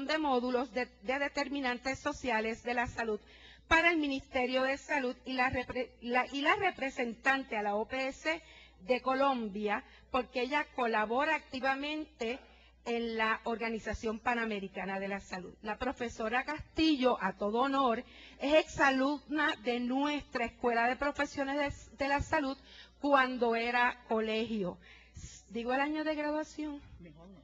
de módulos de determinantes sociales de la salud para el Ministerio de Salud y la representante a la OPS de Colombia, porque ella colabora activamente en la Organización Panamericana de la Salud. La profesora Castillo, a todo honor, es exalumna de nuestra Escuela de Profesiones de la Salud cuando era colegio. ¿Digo el año de graduación? Mejor no.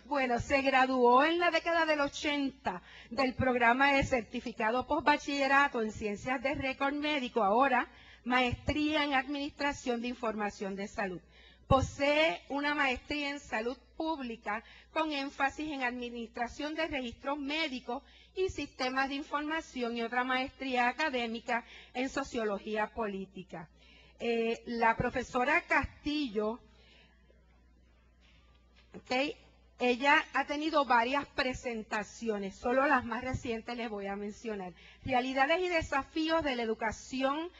Bueno, se graduó en la década del 80 del programa de certificado postbachillerato en ciencias de récord médico, ahora maestría en administración de información de salud. Posee una maestría en salud pública con énfasis en administración de registros médicos y sistemas de información y otra maestría académica en sociología política. La profesora Castillo, ella ha tenido varias presentaciones, solo las más recientes les voy a mencionar. Realidades y desafíos de la educación,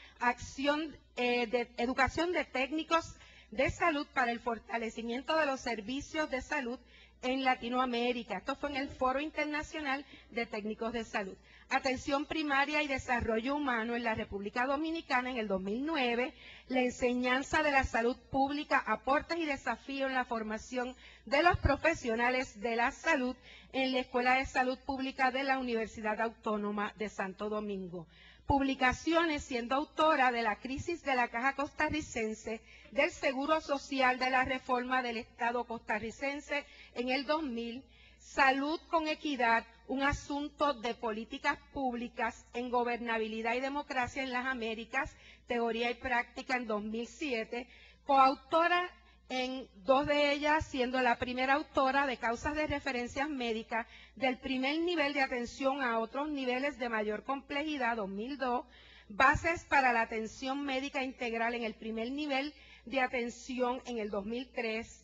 educación de técnicos de salud para el fortalecimiento de los servicios de salud en Latinoamérica. Esto fue en el Foro Internacional de Técnicos de Salud. Atención primaria y desarrollo humano en la República Dominicana en el 2009. La enseñanza de la salud pública, aportes y desafíos en la formación de los profesionales de la salud en la Escuela de Salud Pública de la Universidad Autónoma de Santo Domingo. Publicaciones, siendo autora de La crisis de la Caja Costarricense, del Seguro Social de la Reforma del Estado Costarricense en el 2000, Salud con Equidad, un asunto de políticas públicas en gobernabilidad y democracia en las Américas, teoría y práctica en 2007, coautora en dos de ellas, siendo la primera autora de causas de referencias médicas del primer nivel de atención a otros niveles de mayor complejidad, 2002, bases para la atención médica integral en el primer nivel de atención en el 2003,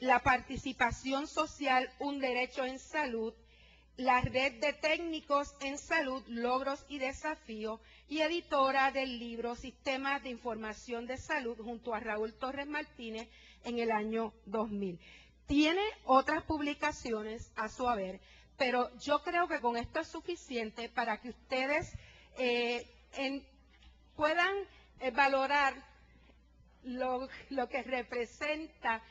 la participación social, un derecho en salud, la red de técnicos en salud, logros y desafíos, y editora del libro Sistemas de Información de Salud junto a Raúl Torres Martínez en el año 2000. Tiene otras publicaciones a su haber, pero yo creo que con esto es suficiente para que ustedes puedan valorar lo que representa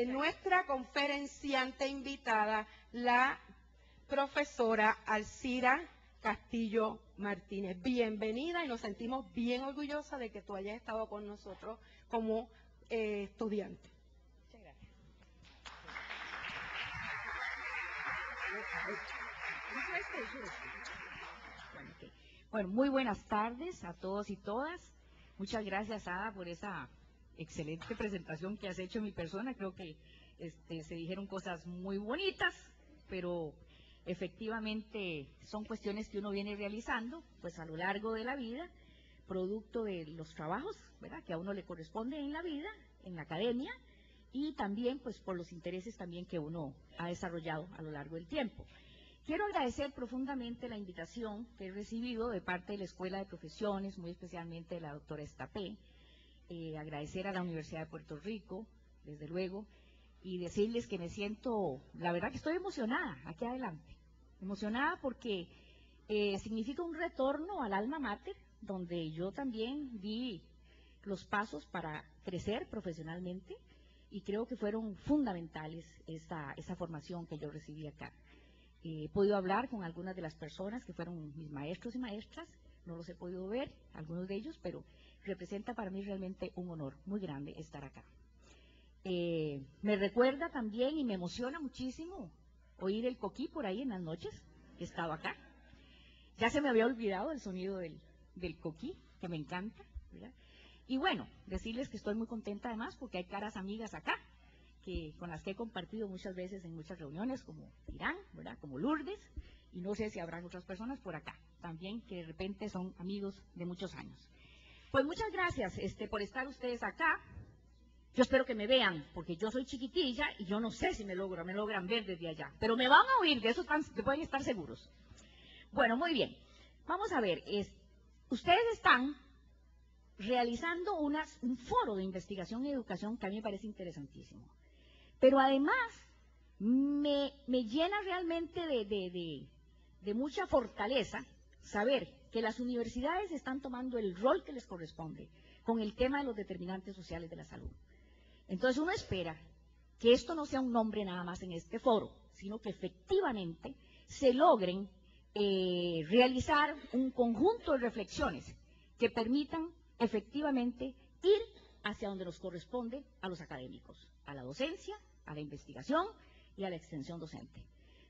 nuestra conferenciante invitada, la profesora Alcira Castillo Martínez. Bienvenida y nos sentimos bien orgullosas de que tú hayas estado con nosotros como estudiante. Muchas gracias. Bueno, muy buenas tardes a todos y todas. Muchas gracias, Ada, por esa excelente presentación que has hecho en mi persona. Creo que se dijeron cosas muy bonitas, pero efectivamente son cuestiones que uno viene realizando pues a lo largo de la vida, producto de los trabajos, ¿verdad?, que a uno le corresponde en la vida, en la academia, y también pues por los intereses también que uno ha desarrollado a lo largo del tiempo. Quiero agradecer profundamente la invitación que he recibido de parte de la Escuela de Profesiones, muy especialmente de la doctora Estapé, agradecer a la Universidad de Puerto Rico, desde luego, y decirles que me siento, la verdad que estoy emocionada, aquí adelante, emocionada porque significa un retorno al alma mater, donde yo también di los pasos para crecer profesionalmente, y creo que fueron fundamentales esa formación que yo recibí acá. He podido hablar con algunas de las personas que fueron mis maestros y maestras, no los he podido ver, algunos de ellos, pero representa para mí realmente un honor muy grande estar acá. Me recuerda también y me emociona muchísimo oír el coquí por ahí en las noches, que he estado acá. Ya se me había olvidado el sonido del coquí, que me encanta, ¿verdad? Y bueno, decirles que estoy muy contenta además porque hay caras amigas acá, con las que he compartido muchas veces en muchas reuniones, como Irán, ¿verdad?, como Lourdes, y no sé si habrán otras personas por acá también que de repente son amigos de muchos años. Pues muchas gracias por estar ustedes acá. Yo espero que me vean, porque yo soy chiquitilla y yo no sé si me logran ver desde allá, pero me van a oír, de eso pueden estar seguros. Bueno, muy bien. Vamos a ver, ustedes están realizando un foro de investigación y educación que a mí me parece interesantísimo. Pero además, me llena realmente de mucha fortaleza saber que las universidades están tomando el rol que les corresponde con el tema de los determinantes sociales de la salud. Entonces uno espera que esto no sea un nombre nada más en este foro, sino que efectivamente se logren realizar un conjunto de reflexiones que permitan efectivamente ir hacia donde nos corresponde a los académicos, a la docencia, a la investigación y a la extensión docente.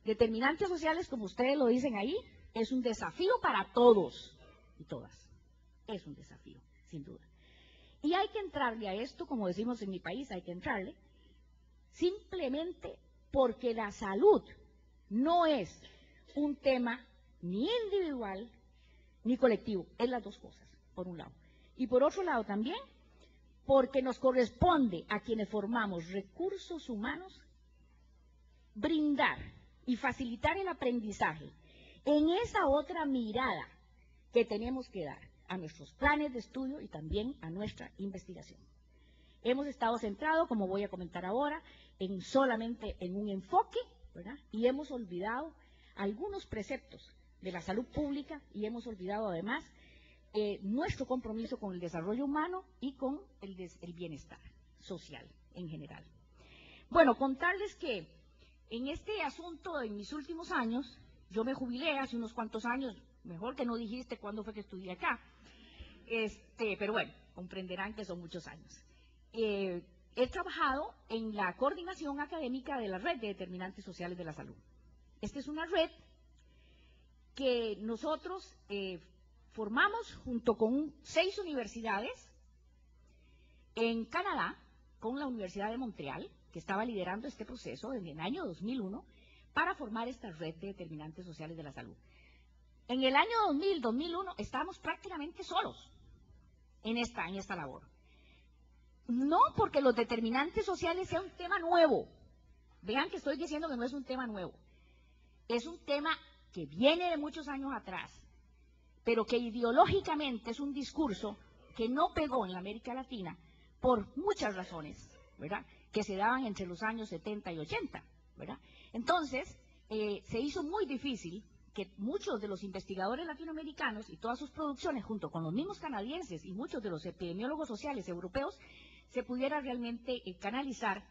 Determinantes sociales, como ustedes lo dicen ahí, es un desafío para todos y todas. Es un desafío, sin duda. Y hay que entrarle a esto, como decimos en mi país, hay que entrarle, simplemente porque la salud no es un tema ni individual ni colectivo, es las dos cosas, por un lado. Y por otro lado también, porque nos corresponde a quienes formamos recursos humanos brindar y facilitar el aprendizaje en esa otra mirada que tenemos que dar a nuestros planes de estudio y también a nuestra investigación. Hemos estado centrados, como voy a comentar ahora, solamente en un enfoque, ¿verdad? Y hemos olvidado algunos preceptos de la salud pública y hemos olvidado además nuestro compromiso con el desarrollo humano y con el bienestar social en general. Bueno, contarles que en este asunto, en mis últimos años, yo me jubilé hace unos cuantos años, mejor que no dijiste cuándo fue que estudié acá, pero bueno, comprenderán que son muchos años. He trabajado en la coordinación académica de la Red de Determinantes Sociales de la Salud. Esta es una red que nosotros formamos junto con 6 universidades en Canadá, con la Universidad de Montreal, que estaba liderando este proceso desde el año 2001, para formar esta red de determinantes sociales de la salud. En el año 2000-2001 estábamos prácticamente solos en esta labor. No porque los determinantes sociales sea un tema nuevo. Vean que estoy diciendo que no es un tema nuevo. Es un tema que viene de muchos años atrás, pero que ideológicamente es un discurso que no pegó en la América Latina por muchas razones, ¿verdad?, que se daban entre los años 70 y 80, ¿verdad? Entonces, se hizo muy difícil que muchos de los investigadores latinoamericanos y todas sus producciones, junto con los mismos canadienses y muchos de los epidemiólogos sociales europeos, se pudiera realmente canalizar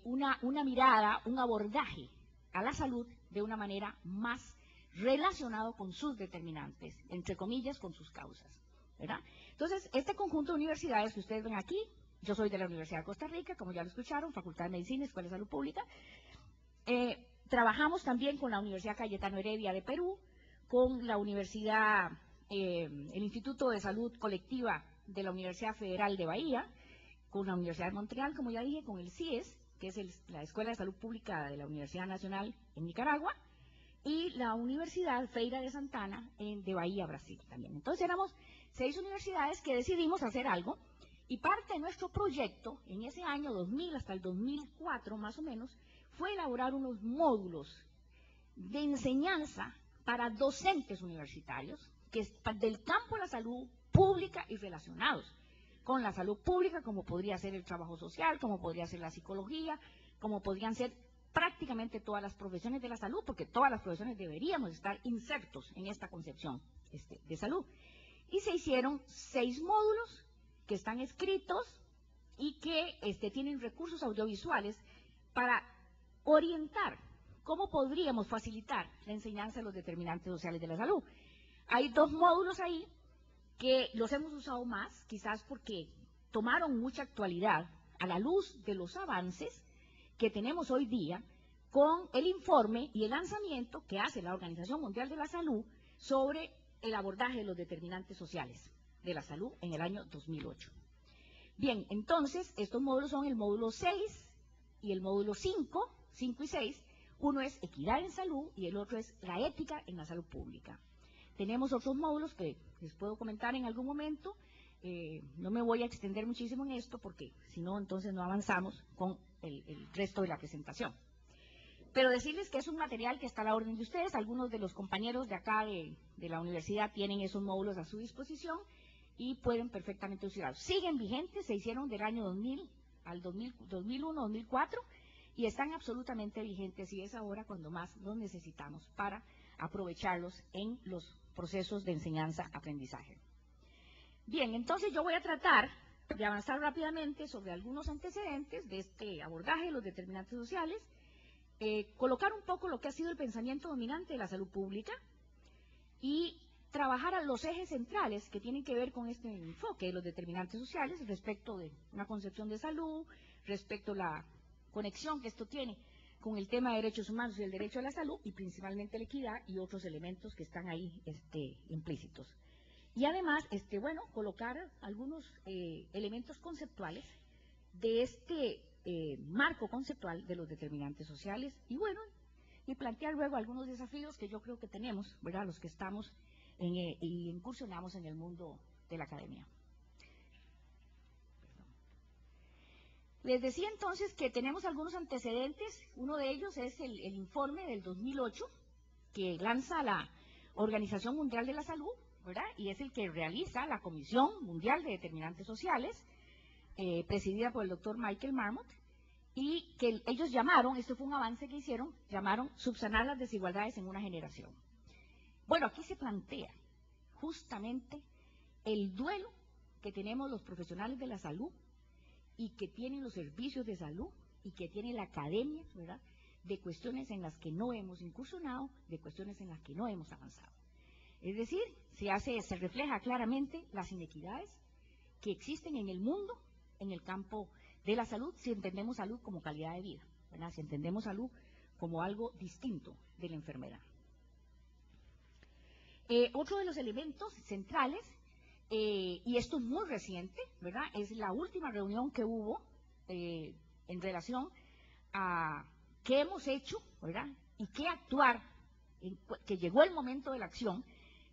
una mirada, un abordaje a la salud de una manera más relacionado con sus determinantes, entre comillas, con sus causas, ¿verdad? Entonces, este conjunto de universidades que ustedes ven aquí, yo soy de la Universidad de Costa Rica, como ya lo escucharon, Facultad de Medicina, Escuela de Salud Pública. Trabajamos también con la Universidad Cayetano Heredia de Perú, con la Universidad, el Instituto de Salud Colectiva de la Universidad Federal de Bahía, con la Universidad de Montreal, como ya dije, con el CIES, que es la Escuela de Salud Pública de la Universidad Nacional en Nicaragua, y la Universidad Feira de Santana de Bahía, Brasil también. Entonces éramos 6 universidades que decidimos hacer algo, y parte de nuestro proyecto en ese año 2000 hasta el 2004 más o menos fue elaborar unos módulos de enseñanza para docentes universitarios que del campo de la salud pública y relacionados con la salud pública, como podría ser el trabajo social, como podría ser la psicología, como podrían ser prácticamente todas las profesiones de la salud, porque todas las profesiones deberíamos estar insertos en esta concepción de salud. Y se hicieron 6 módulos que están escritos y que tienen recursos audiovisuales para orientar cómo podríamos facilitar la enseñanza de los determinantes sociales de la salud. Hay 2 módulos ahí que los hemos usado más, quizás porque tomaron mucha actualidad a la luz de los avances que tenemos hoy día con el informe y el lanzamiento que hace la Organización Mundial de la Salud sobre el abordaje de los determinantes sociales de la salud en el año 2008. Bien, entonces, estos módulos son el módulo 6 y el módulo 5 y 6. Uno es equidad en salud y el otro es la ética en la salud pública. Tenemos otros módulos que les puedo comentar en algún momento. No me voy a extender muchísimo en esto porque si no, entonces no avanzamos con el resto de la presentación. Pero decirles que es un material que está a la orden de ustedes. Algunos de los compañeros de acá de la universidad tienen esos módulos a su disposición y pueden perfectamente usarlos. Siguen vigentes, se hicieron del año 2000 al 2001, 2004 y están absolutamente vigentes y es ahora cuando más los necesitamos para aprovecharlos en los procesos de enseñanza-aprendizaje. Bien, entonces yo voy a tratar de avanzar rápidamente sobre algunos antecedentes de este abordaje de los determinantes sociales, colocar un poco lo que ha sido el pensamiento dominante de la salud pública y trabajar a los ejes centrales que tienen que ver con este enfoque de los determinantes sociales respecto de una concepción de salud, respecto a la conexión que esto tiene con el tema de derechos humanos y el derecho a la salud y principalmente la equidad y otros elementos que están ahí implícitos. Y además, bueno, colocar algunos elementos conceptuales de este marco conceptual de los determinantes sociales y bueno, y plantear luego algunos desafíos que yo creo que tenemos, ¿verdad?, los que estamos y incursionamos en el mundo de la academia. Les decía entonces que tenemos algunos antecedentes, uno de ellos es el informe del 2008 que lanza la Organización Mundial de la Salud, ¿verdad?, y es el que realiza la Comisión Mundial de Determinantes Sociales, presidida por el doctor Michael Marmot, y que ellos llamaron, esto fue un avance que hicieron, llamaron subsanar las desigualdades en una generación. Bueno, aquí se plantea justamente el duelo que tenemos los profesionales de la salud y que tienen los servicios de salud y que tiene la academia, ¿verdad?, de cuestiones en las que no hemos incursionado, de cuestiones en las que no hemos avanzado. Es decir, se refleja claramente las inequidades que existen en el mundo, en el campo de la salud, si entendemos salud como calidad de vida, ¿verdad?, si entendemos salud como algo distinto de la enfermedad. Otro de los elementos centrales, y esto es muy reciente, ¿verdad?, es la última reunión que hubo en relación a qué hemos hecho, ¿verdad?, y qué actuar, que llegó el momento de la acción,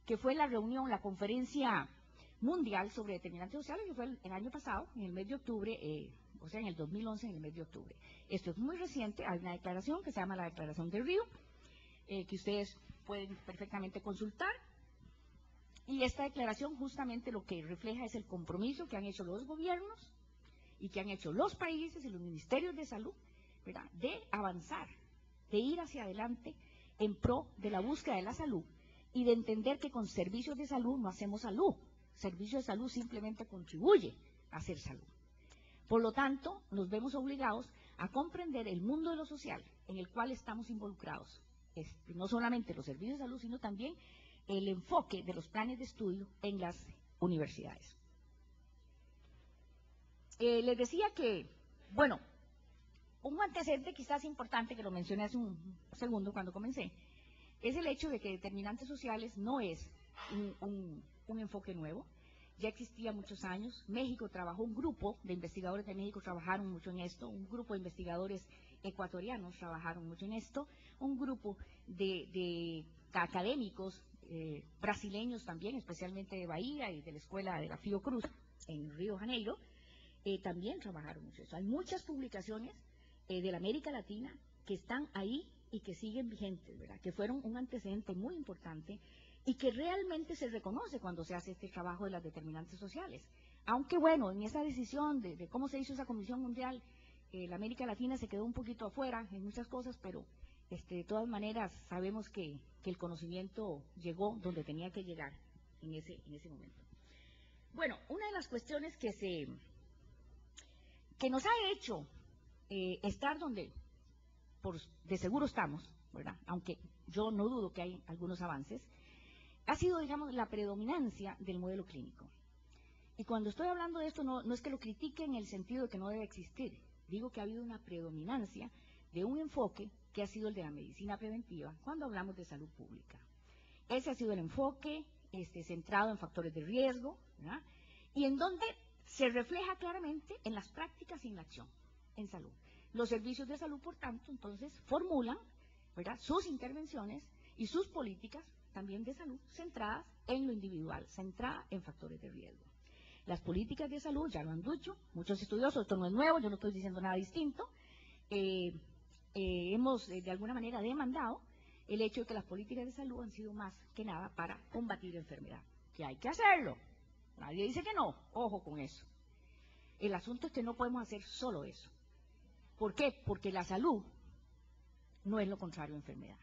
que fue la reunión, la conferencia mundial sobre determinantes sociales, que fue el año pasado, en el mes de octubre, o sea, en el 2011, en el mes de octubre. Esto es muy reciente, hay una declaración que se llama la Declaración de Río, que ustedes pueden perfectamente consultar, y esta declaración justamente lo que refleja es el compromiso que han hecho los gobiernos y que han hecho los países y los ministerios de salud, ¿verdad?, de avanzar, de ir hacia adelante en pro de la búsqueda de la salud y de entender que con servicios de salud no hacemos salud. Servicio de salud simplemente contribuye a hacer salud. Por lo tanto, nos vemos obligados a comprender el mundo de lo social en el cual estamos involucrados. No solamente los servicios de salud, sino también el enfoque de los planes de estudio en las universidades. Les decía que, bueno, un antecedente quizás importante, que lo mencioné hace un segundo cuando comencé, es el hecho de que determinantes sociales no es un enfoque nuevo. Ya existía muchos años. México trabajó, un grupo de investigadores de México trabajaron mucho en esto, un grupo de investigadores ecuatorianos trabajaron mucho en esto, un grupo de académicos brasileños también, especialmente de Bahía y de la escuela de la Fiocruz en Río de Janeiro, también trabajaron mucho eso. Hay muchas publicaciones de la América Latina que están ahí y que siguen vigentes, ¿verdad?, que fueron un antecedente muy importante y que realmente se reconoce cuando se hace este trabajo de las determinantes sociales. Aunque bueno, en esa decisión de cómo se hizo esa Comisión Mundial, la América Latina se quedó un poquito afuera en muchas cosas, pero de todas maneras sabemos que el conocimiento llegó donde tenía que llegar en ese momento. Bueno, una de las cuestiones que nos ha hecho estar donde de seguro estamos, ¿verdad?, aunque yo no dudo que hay algunos avances, ha sido, digamos, la predominancia del modelo clínico. Y cuando estoy hablando de esto, no es que lo critique en el sentido de que no debe existir. Digo que ha habido una predominancia de un enfoque que ha sido el de la medicina preventiva cuando hablamos de salud pública. Ese ha sido el enfoque centrado en factores de riesgo, ¿verdad?, y en donde se refleja claramente en las prácticas y en la acción en salud. Los servicios de salud, por tanto, entonces formulan, ¿verdad?, sus intervenciones y sus políticas también de salud centradas en lo individual, centradas en factores de riesgo. Las políticas de salud, ya lo han dicho muchos estudiosos, esto no es nuevo, yo no estoy diciendo nada distinto, hemos de alguna manera demandado el hecho de que las políticas de salud han sido más que nada para combatir la enfermedad, que hay que hacerlo, nadie dice que no, ojo con eso. El asunto es que no podemos hacer solo eso. ¿Por qué? Porque la salud no es lo contrario a enfermedad.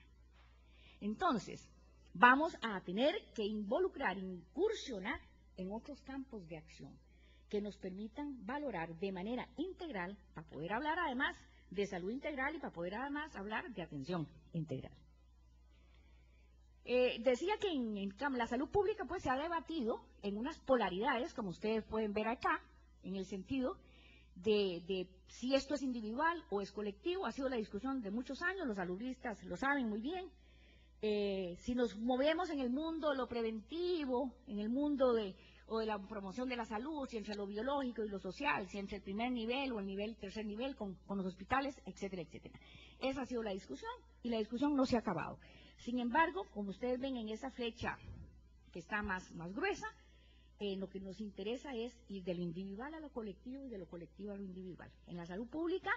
Entonces, vamos a tener que involucrar, incursionar en otros campos de acción que nos permitan valorar de manera integral, para poder hablar además de salud integral y para poder además hablar de atención integral. Decía que en la salud pública pues se ha debatido en unas polaridades, como ustedes pueden ver acá, en el sentido de si esto es individual o es colectivo. Ha sido la discusión de muchos años, los saludistas lo saben muy bien. Si nos movemos en el mundo lo preventivo, en el mundo de la promoción de la salud, si entre lo biológico y lo social, si entre el primer nivel o el tercer nivel con los hospitales, etcétera, etcétera. Esa ha sido la discusión y la discusión no se ha acabado. Sin embargo, como ustedes ven en esa flecha que está más gruesa, lo que nos interesa es ir de lo individual a lo colectivo y de lo colectivo a lo individual en la salud pública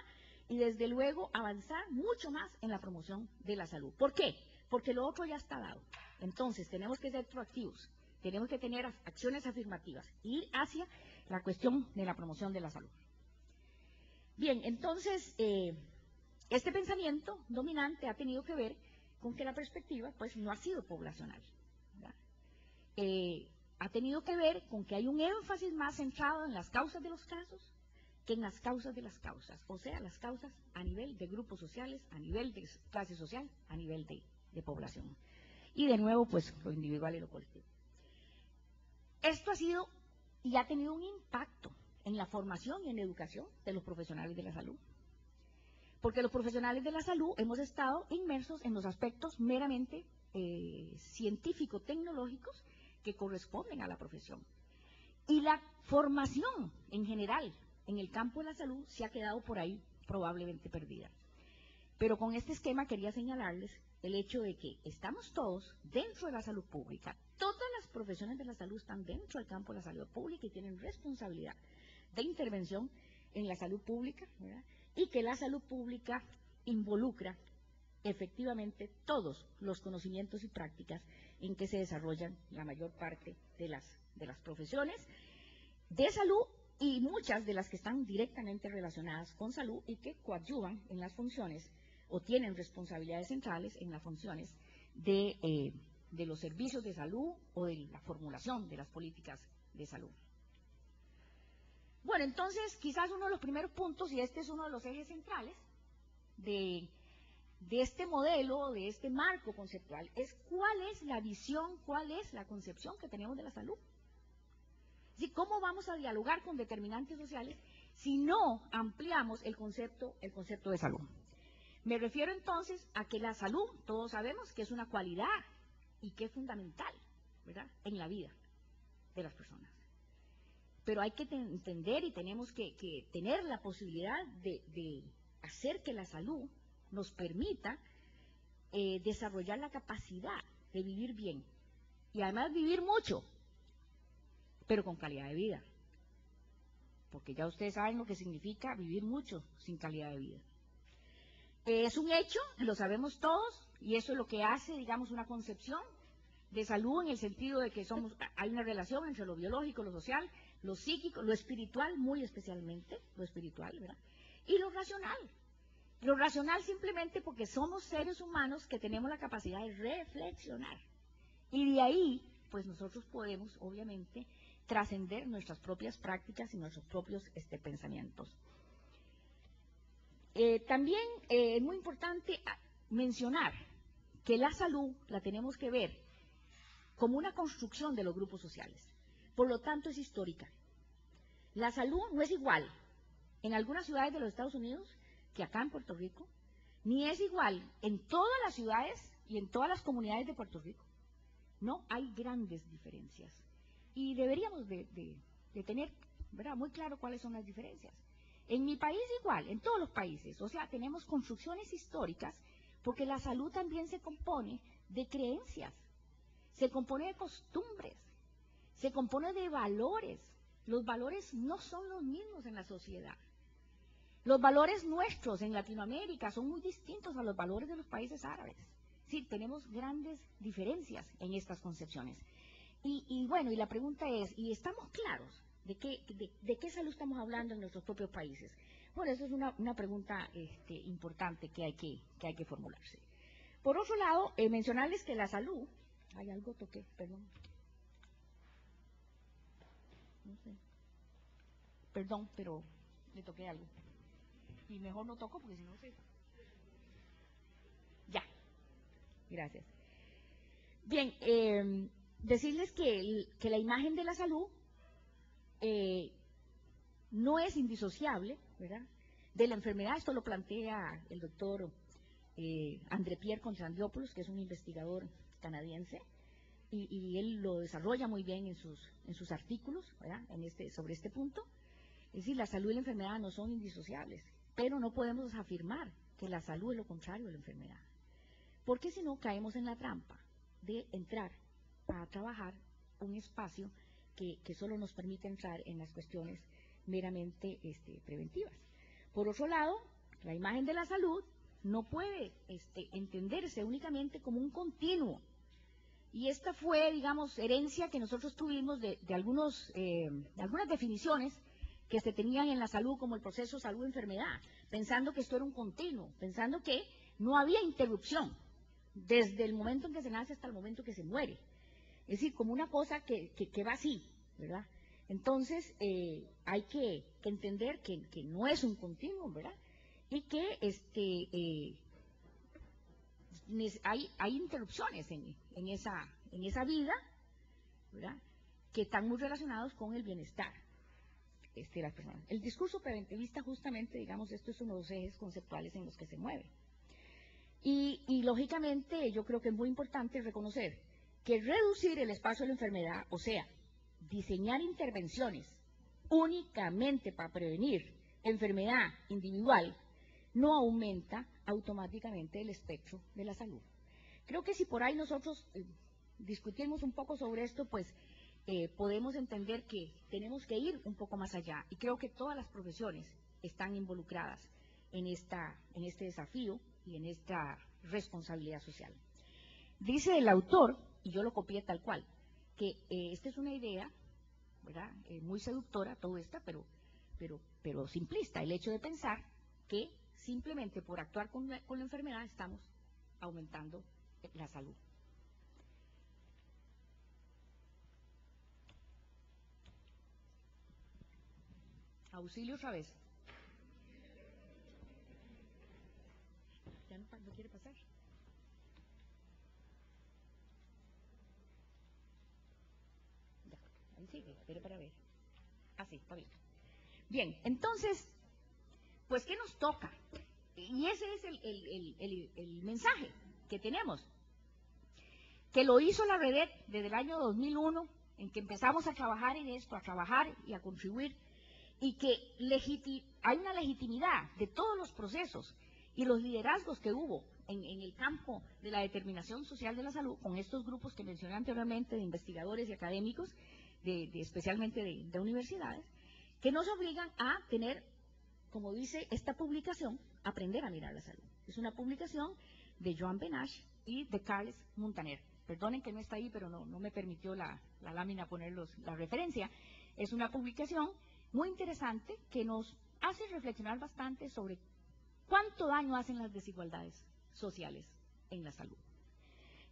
y desde luego avanzar mucho más en la promoción de la salud. ¿Por qué? Porque lo otro ya está dado. Entonces tenemos que ser proactivos, tenemos que tener acciones afirmativas, ir hacia la cuestión de la promoción de la salud. Bien, entonces este pensamiento dominante ha tenido que ver con que la perspectiva pues no ha sido poblacional, ¿verdad? Ha tenido que ver con que hay un énfasis más centrado en las causas de los casos que en las causas de las causas, o sea, las causas a nivel de grupos sociales, a nivel de clase social, a nivel de población. Y de nuevo, pues, lo individual y lo colectivo. Esto ha sido y ha tenido un impacto en la formación y en la educación de los profesionales de la salud. Porque los profesionales de la salud hemos estado inmersos en los aspectos meramente científico-tecnológicos que corresponden a la profesión. Y la formación en general en el campo de la salud se ha quedado por ahí probablemente perdida. Pero con este esquema quería señalarles el hecho de que estamos todos dentro de la salud pública. Todas las profesiones de la salud están dentro del campo de la salud pública y tienen responsabilidad de intervención en la salud pública, ¿verdad? Y que la salud pública involucra efectivamente todos los conocimientos y prácticas en que se desarrollan la mayor parte de las profesiones de salud y muchas de las que están directamente relacionadas con salud y que coadyuvan en las funciones o tienen responsabilidades centrales en las funciones de los servicios de salud o de la formulación de las políticas de salud. Bueno, entonces, quizás uno de los primeros puntos, y este es uno de los ejes centrales de este modelo, de este marco conceptual, es cuál es la visión, cuál es la concepción que tenemos de la salud. ¿Sí? ¿Cómo vamos a dialogar con determinantes sociales si no ampliamos el concepto de salud? Me refiero entonces a que la salud, todos sabemos que es una cualidad y que es fundamental, ¿verdad?, en la vida de las personas. Pero hay que entender y tenemos que tener la posibilidad de hacer que la salud nos permita desarrollar la capacidad de vivir bien y además vivir mucho, pero con calidad de vida. Porque ya ustedes saben lo que significa vivir mucho sin calidad de vida. Es un hecho, lo sabemos todos, y eso es lo que hace, digamos, una concepción de salud en el sentido de que hay una relación entre lo biológico, lo social, lo psíquico, lo espiritual, muy especialmente, lo espiritual, ¿verdad? Y lo racional. Lo racional simplemente porque somos seres humanos que tenemos la capacidad de reflexionar. Y de ahí, pues nosotros podemos, obviamente, trascender nuestras propias prácticas y nuestros propios pensamientos. También es muy importante mencionar que la salud la tenemos que ver como una construcción de los grupos sociales. Por lo tanto, es histórica. La salud no es igual en algunas ciudades de los Estados Unidos que acá en Puerto Rico, ni es igual en todas las ciudades y en todas las comunidades de Puerto Rico. No, hay grandes diferencias. Y deberíamos de tener, ¿verdad?, muy claro cuáles son las diferencias. En mi país igual, en todos los países, o sea, tenemos construcciones históricas porque la salud también se compone de creencias, se compone de costumbres, se compone de valores. Los valores no son los mismos en la sociedad. Los valores nuestros en Latinoamérica son muy distintos a los valores de los países árabes. Sí, tenemos grandes diferencias en estas concepciones. Y bueno, y la pregunta es, ¿y estamos claros de qué salud estamos hablando en nuestros propios países? Bueno, eso es una pregunta importante que hay que formularse. Por otro lado, mencionarles que la salud... Hay algo toqué, perdón. No sé. Perdón, pero le toqué algo. Y mejor no toco porque si no se... Ya. Gracias. Bien, decirles que la imagen de la salud no es indisociable, ¿verdad?, de la enfermedad. Esto lo plantea el doctor André Pierre Constandiopoulos, que es un investigador canadiense, y él lo desarrolla muy bien en sus artículos, ¿verdad?, sobre este punto. Es decir, la salud y la enfermedad no son indisociables, pero no podemos afirmar que la salud es lo contrario de la enfermedad, porque si no caemos en la trampa de entrar a trabajar un espacio que solo nos permite entrar en las cuestiones meramente preventivas. Por otro lado, la imagen de la salud no puede entenderse únicamente como un continuo. Y esta fue, digamos, herencia que nosotros tuvimos de algunas definiciones que se tenían en la salud, como el proceso salud-enfermedad, pensando que esto era un continuo, pensando que no había interrupción desde el momento en que se nace hasta el momento que se muere. Es decir, como una cosa que va así, ¿verdad? Entonces, hay que entender que no es un continuo, ¿verdad? Y que hay interrupciones en esa vida, ¿verdad?, que están muy relacionados con el bienestar de las personas. El discurso preventivista, justamente, digamos, esto es uno de los ejes conceptuales en los que se mueve. Y lógicamente, yo creo que es muy importante reconocer que reducir el espacio de la enfermedad, o sea, diseñar intervenciones únicamente para prevenir enfermedad individual, no aumenta automáticamente el espectro de la salud. Creo que si por ahí nosotros discutimos un poco sobre esto, pues podemos entender que tenemos que ir un poco más allá, y creo que todas las profesiones están involucradas en este desafío y en esta responsabilidad social. Dice el autor, y yo lo copié tal cual, que esta es una idea, ¿verdad?, muy seductora, todo esta, pero simplista, el hecho de pensar que simplemente por actuar con la enfermedad estamos aumentando la salud. Auxilio otra vez. ¿Ya no quiere pasar? Ya, ahí sigue, espere para ver. Ah, sí, está bien. Bien, entonces, pues, ¿qué nos toca? Y ese es el mensaje que tenemos, que lo hizo la REDEC desde el año 2001, en que empezamos a trabajar en esto, a trabajar y a contribuir, y que hay una legitimidad de todos los procesos y los liderazgos que hubo en el campo de la determinación social de la salud, con estos grupos que mencioné anteriormente, de investigadores y académicos, especialmente de universidades, que nos obligan a tener, como dice esta publicación, aprender a mirar la salud. Es una publicación de Joan Benach y de Carles Montaner. Perdonen que no está ahí, pero no me permitió la lámina poner la referencia. Es una publicación muy interesante que nos hace reflexionar bastante sobre cuánto daño hacen las desigualdades sociales en la salud.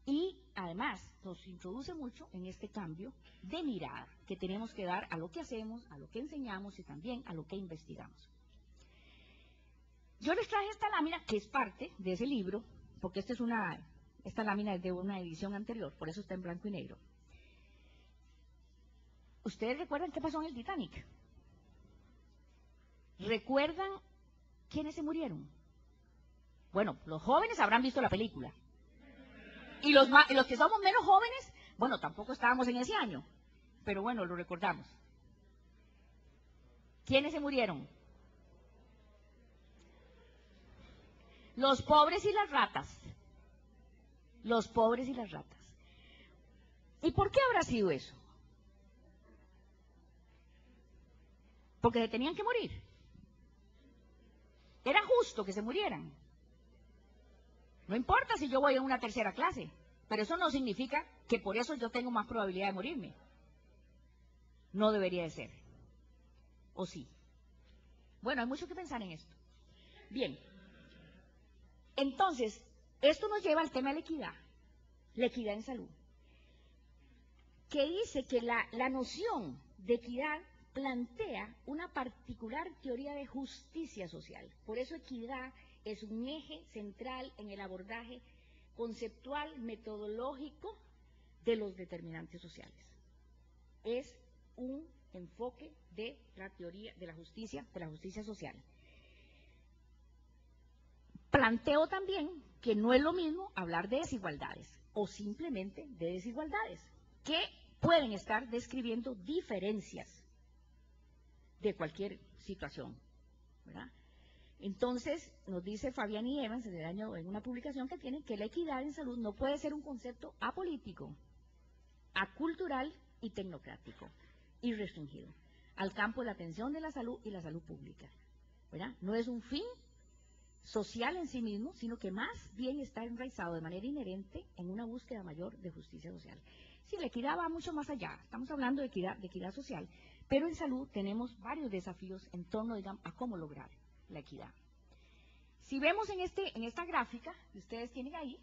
Y además nos introduce mucho en este cambio de mirada que tenemos que dar a lo que hacemos, a lo que enseñamos y también a lo que investigamos. Yo les traje esta lámina que es parte de ese libro, porque esta lámina es de una edición anterior, por eso está en blanco y negro. ¿Ustedes recuerdan qué pasó en el Titanic? ¿Recuerdan quiénes se murieron? Bueno, los jóvenes habrán visto la película. Y los que somos menos jóvenes, bueno, tampoco estábamos en ese año, pero bueno, lo recordamos. ¿Quiénes se murieron? Los pobres y las ratas. Los pobres y las ratas. ¿Y por qué habrá sido eso? Porque se tenían que morir. Era justo que se murieran. No importa si yo voy a una tercera clase, pero eso no significa que por eso yo tengo más probabilidad de morirme. No debería de ser. ¿O sí? Bueno, hay mucho que pensar en esto. Bien, entonces, esto nos lleva al tema de la equidad en salud, que dice que la noción de equidad plantea una particular teoría de justicia social. Por eso equidad es un eje central en el abordaje conceptual, metodológico de los determinantes sociales. Es un enfoque de la teoría de la justicia social. Planteo también que no es lo mismo hablar de desigualdades o simplemente de desigualdades, que pueden estar describiendo diferencias de cualquier situación, ¿verdad? Entonces, nos dice Fabiani y Evans en una publicación que tienen, que la equidad en salud no puede ser un concepto apolítico, acultural y tecnocrático, y restringido al campo de la atención de la salud y la salud pública, ¿verdad? No es un fin social en sí mismo, sino que más bien está enraizado de manera inherente en una búsqueda mayor de justicia social. Sí, la equidad va mucho más allá, estamos hablando de equidad social, pero en salud tenemos varios desafíos en torno, digamos, a cómo lograr la equidad. Si vemos en esta gráfica que ustedes tienen ahí,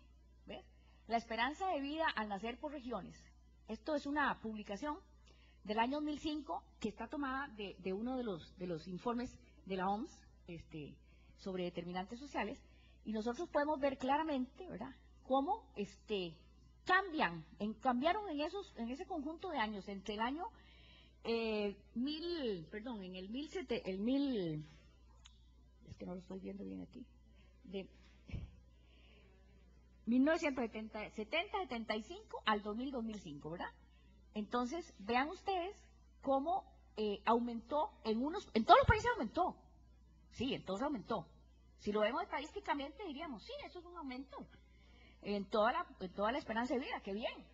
¿ves? La esperanza de vida al nacer por regiones. Esto es una publicación del año 2005 que está tomada de uno de los informes de la OMS sobre determinantes sociales, y nosotros podemos ver claramente, ¿verdad?, cómo cambiaron en ese conjunto de años, entre el año es que no lo estoy viendo bien aquí, de 1970-75 al 2000-2005, ¿verdad? Entonces, vean ustedes cómo aumentó, en todos los países aumentó, sí, en todos aumentó. Si lo vemos estadísticamente diríamos, sí, eso es un aumento en toda la esperanza de vida, qué bien.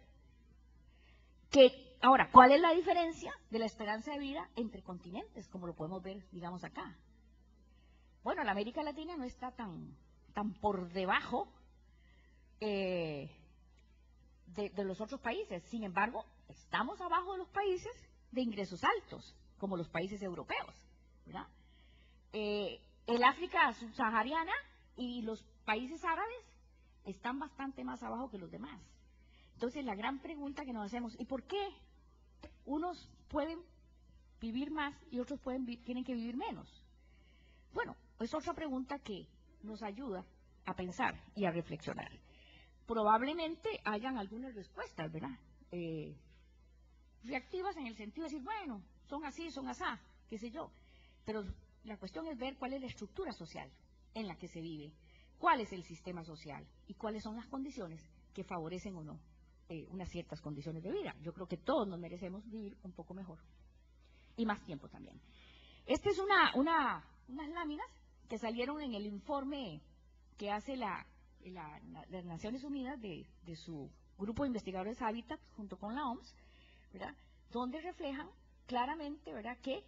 Ahora, ¿cuál es la diferencia de la esperanza de vida entre continentes, como lo podemos ver, digamos, acá? Bueno, la América Latina no está tan por debajo de los otros países. Sin embargo, estamos abajo de los países de ingresos altos, como los países europeos, ¿verdad? El África subsahariana y los países árabes están bastante más abajo que los demás. Entonces, la gran pregunta que nos hacemos, ¿y por qué unos pueden vivir más y otros tienen que vivir menos? Bueno, es otra pregunta que nos ayuda a pensar y a reflexionar. Probablemente hayan algunas respuestas, ¿verdad? Reactivas en el sentido de decir, bueno, son así, son asá, qué sé yo. Pero la cuestión es ver cuál es la estructura social en la que se vive, cuál es el sistema social y cuáles son las condiciones que favorecen o no unas ciertas condiciones de vida. Yo creo que todos nos merecemos vivir un poco mejor y más tiempo también. Esta es unas láminas que salieron en el informe que hace las Naciones Unidas de su grupo de investigadores Habitat junto con la OMS, ¿verdad?, donde reflejan claramente, ¿verdad?, que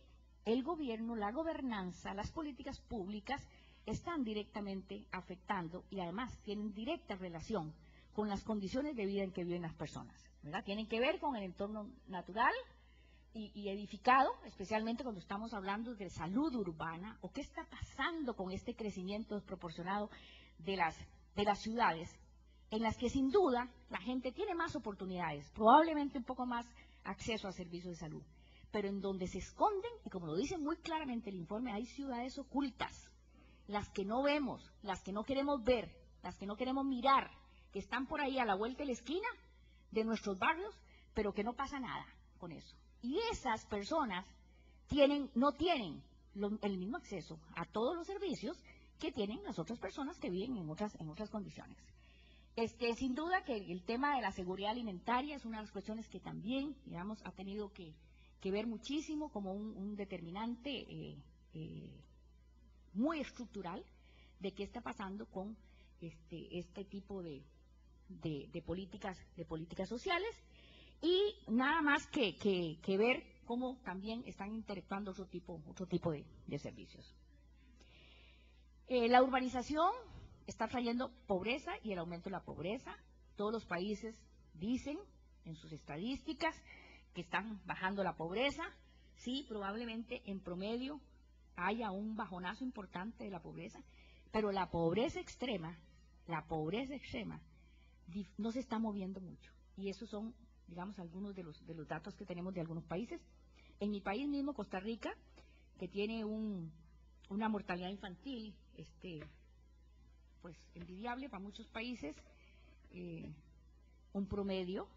el gobierno, la gobernanza, las políticas públicas están directamente afectando y además tienen directa relación con las condiciones de vida en que viven las personas, ¿verdad? Tienen que ver con el entorno natural y edificado, especialmente cuando estamos hablando de salud urbana, o qué está pasando con este crecimiento desproporcionado de las ciudades, en las que sin duda la gente tiene más oportunidades, probablemente un poco más acceso a servicios de salud, pero en donde se esconden, y como lo dice muy claramente el informe, hay ciudades ocultas, las que no vemos, las que no queremos ver, las que no queremos mirar, que están por ahí a la vuelta de la esquina de nuestros barrios, pero que no pasa nada con eso. Y esas personas no tienen el mismo acceso a todos los servicios que tienen las otras personas que viven en otras condiciones. Sin duda que el tema de la seguridad alimentaria es una de las cuestiones que también, digamos, ha tenido que ver muchísimo como un determinante muy estructural de qué está pasando con este tipo de políticas sociales, y nada más que ver cómo también están interactuando otro tipo de servicios. La urbanización está trayendo pobreza y el aumento de la pobreza. Todos los países dicen en sus estadísticas que están bajando la pobreza. Sí, probablemente en promedio haya un bajonazo importante de la pobreza, pero la pobreza extrema no se está moviendo mucho. Y esos son, digamos, algunos de los datos que tenemos de algunos países. En mi país mismo, Costa Rica, que tiene una mortalidad infantil pues envidiable para muchos países, un promedio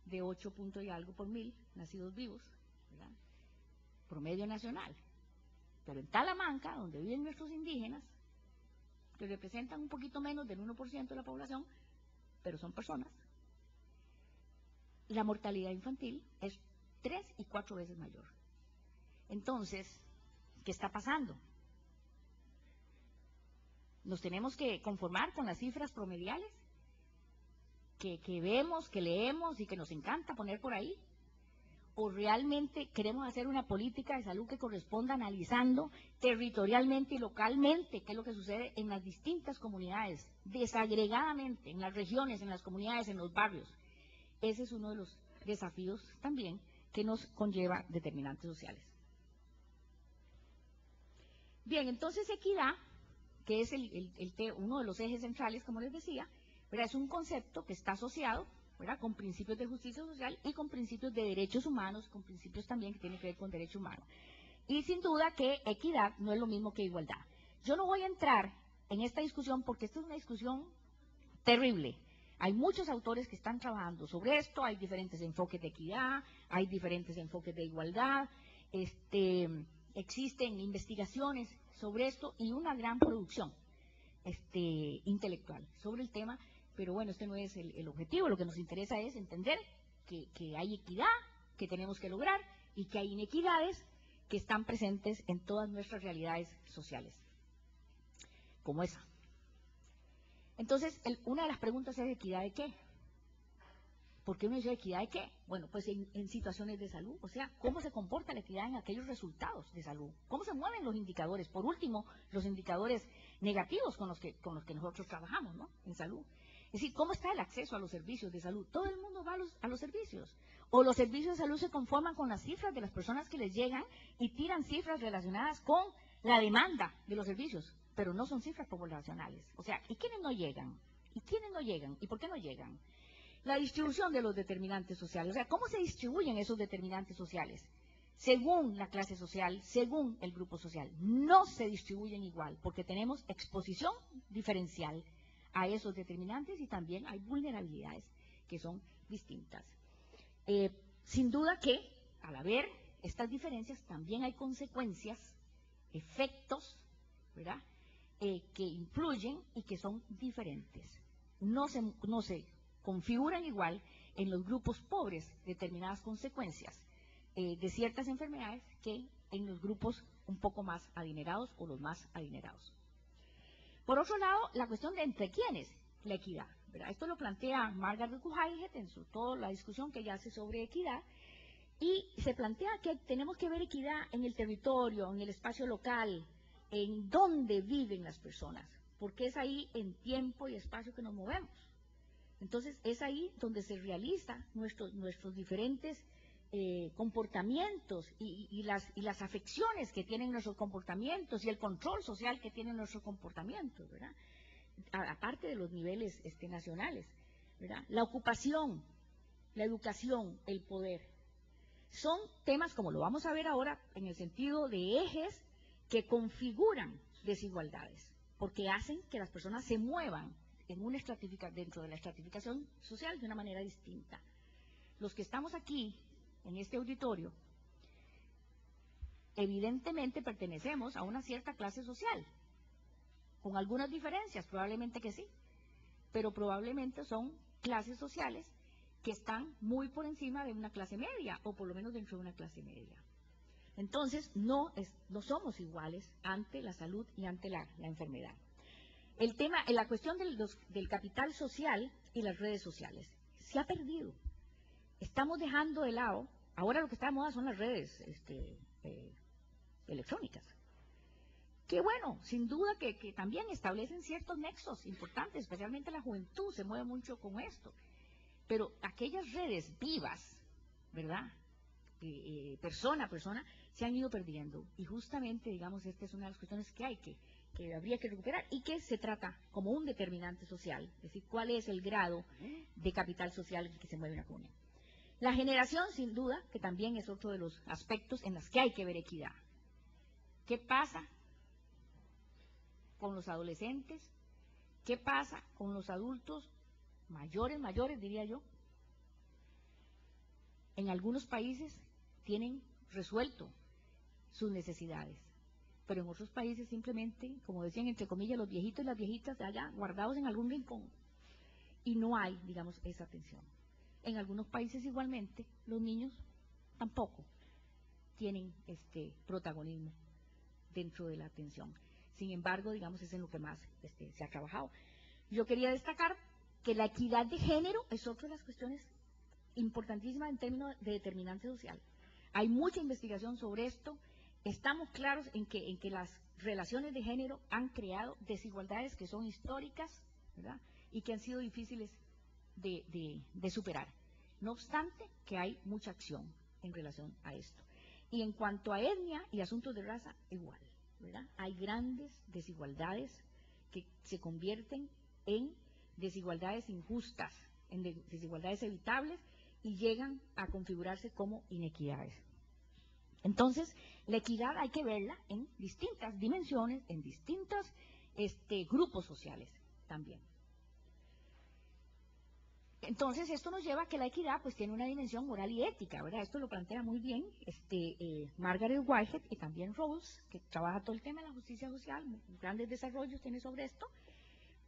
de 8 puntos y algo por 1000 nacidos vivos, ¿verdad? Promedio nacional. Pero en Talamanca, donde viven nuestros indígenas, que representan un poquito menos del 1% de la población, pero son personas, la mortalidad infantil es 3 y 4 veces mayor. Entonces, ¿qué está pasando? ¿Nos tenemos que conformar con las cifras promediales que vemos, que leemos y que nos encanta poner por ahí? ¿O realmente queremos hacer una política de salud que corresponda analizando territorialmente y localmente qué es lo que sucede en las distintas comunidades, desagregadamente, en las regiones, en las comunidades, en los barrios? Ese es uno de los desafíos también que nos conlleva determinantes sociales. Bien, entonces equidad, que es uno de los ejes centrales, como les decía, ¿verdad? Es un concepto que está asociado, ¿verdad?, con principios de justicia social y con principios de derechos humanos, con principios también que tienen que ver con derecho humano. Y sin duda que equidad no es lo mismo que igualdad. Yo no voy a entrar en esta discusión porque esta es una discusión terrible. Hay muchos autores que están trabajando sobre esto, hay diferentes enfoques de equidad, hay diferentes enfoques de igualdad, existen investigaciones sobre esto y una gran producción intelectual sobre el tema, pero bueno, este no es el objetivo. Lo que nos interesa es entender que hay equidad, que tenemos que lograr, y que hay inequidades que están presentes en todas nuestras realidades sociales, como esa. Entonces, una de las preguntas es: ¿equidad de qué? ¿Por qué uno dice equidad de qué? Bueno, pues en situaciones de salud, o sea, ¿cómo se comporta la equidad en aquellos resultados de salud? ¿Cómo se mueven los indicadores? Por último, los indicadores negativos con los que nosotros trabajamos, ¿no?, en salud. Es decir, ¿cómo está el acceso a los servicios de salud? Todo el mundo va a los servicios. O los servicios de salud se conforman con las cifras de las personas que les llegan y tiran cifras relacionadas con la demanda de los servicios, pero no son cifras poblacionales. O sea, ¿y quiénes no llegan? ¿Y quiénes no llegan? ¿Y por qué no llegan? La distribución de los determinantes sociales. O sea, ¿cómo se distribuyen esos determinantes sociales? Según la clase social, según el grupo social. No se distribuyen igual, porque tenemos exposición diferencial a esos determinantes y también hay vulnerabilidades que son distintas. Sin duda que, al haber estas diferencias, también hay consecuencias, efectos, ¿verdad?, que influyen y que son diferentes. No se configuran igual en los grupos pobres determinadas consecuencias de ciertas enfermedades que en los grupos un poco más adinerados o los más adinerados. Por otro lado, la cuestión de entre quiénes la equidad, ¿verdad? Esto lo plantea Margaret Cook-Haighet en toda la discusión que ella hace sobre equidad, y se plantea que tenemos que ver equidad en el territorio, en el espacio local, en dónde viven las personas, porque es ahí en tiempo y espacio que nos movemos. Entonces es ahí donde se realizan nuestros diferentes comportamientos y las afecciones que tienen nuestros comportamientos y el control social que tienen nuestros comportamientos, ¿verdad?, aparte de los niveles nacionales, ¿verdad? La ocupación, la educación, el poder, son temas, como lo vamos a ver ahora, en el sentido de ejes que configuran desigualdades, porque hacen que las personas se muevan dentro de la estratificación social de una manera distinta. Los que estamos aquí, en este auditorio, evidentemente pertenecemos a una cierta clase social, con algunas diferencias, probablemente que sí, pero probablemente son clases sociales que están muy por encima de una clase media, o por lo menos dentro de una clase media. Entonces, no somos iguales ante la salud y ante la enfermedad. La cuestión del capital social y las redes sociales se ha perdido. Estamos dejando de lado, ahora lo que está de moda son las redes electrónicas, que bueno, sin duda que también establecen ciertos nexos importantes, especialmente la juventud se mueve mucho con esto, pero aquellas redes vivas, ¿verdad?, persona a persona, se han ido perdiendo. Y justamente, digamos, esta es una de las cuestiones que habría que recuperar y que se trata como un determinante social, es decir, cuál es el grado de capital social en el que se mueve una comunidad. La generación, sin duda, que también es otro de los aspectos en los que hay que ver equidad. ¿Qué pasa con los adolescentes? ¿Qué pasa con los adultos mayores, diría yo? En algunos países tienen resuelto sus necesidades, pero en otros países simplemente, como decían entre comillas, los viejitos y las viejitas allá guardados en algún rincón, y no hay, digamos, esa atención. En algunos países igualmente los niños tampoco tienen protagonismo dentro de la atención. Sin embargo, digamos, es en lo que más se ha trabajado. Yo quería destacar que la equidad de género es otra de las cuestiones importantísimas en términos de determinante social. Hay mucha investigación sobre esto. Estamos claros en que las relaciones de género han creado desigualdades que son históricas, ¿verdad?, y que han sido difíciles de superar. No obstante, que hay mucha acción en relación a esto. Y en cuanto a etnia y asuntos de raza, igual, ¿verdad? Hay grandes desigualdades que se convierten en desigualdades injustas, en desigualdades evitables y llegan a configurarse como inequidades. Entonces, la equidad hay que verla en distintas dimensiones, en distintos grupos sociales también. Entonces, esto nos lleva a que la equidad pues tiene una dimensión moral y ética, ¿verdad? Esto lo plantea muy bien Margaret Whitehead y también Rawls, que trabaja todo el tema de la justicia social, grandes desarrollos tiene sobre esto,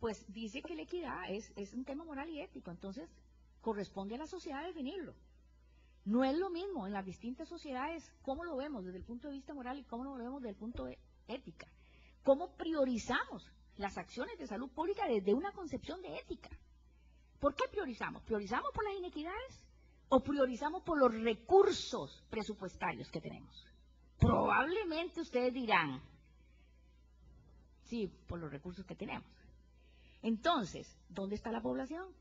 pues dice que la equidad es un tema moral y ético, entonces corresponde a la sociedad definirlo. No es lo mismo en las distintas sociedades cómo lo vemos desde el punto de vista moral y cómo lo vemos desde el punto de ética. ¿Cómo priorizamos las acciones de salud pública desde una concepción de ética? ¿Por qué priorizamos? ¿Priorizamos por las inequidades o priorizamos por los recursos presupuestarios que tenemos? Probablemente ustedes dirán, sí, por los recursos que tenemos. Entonces, ¿dónde está la población?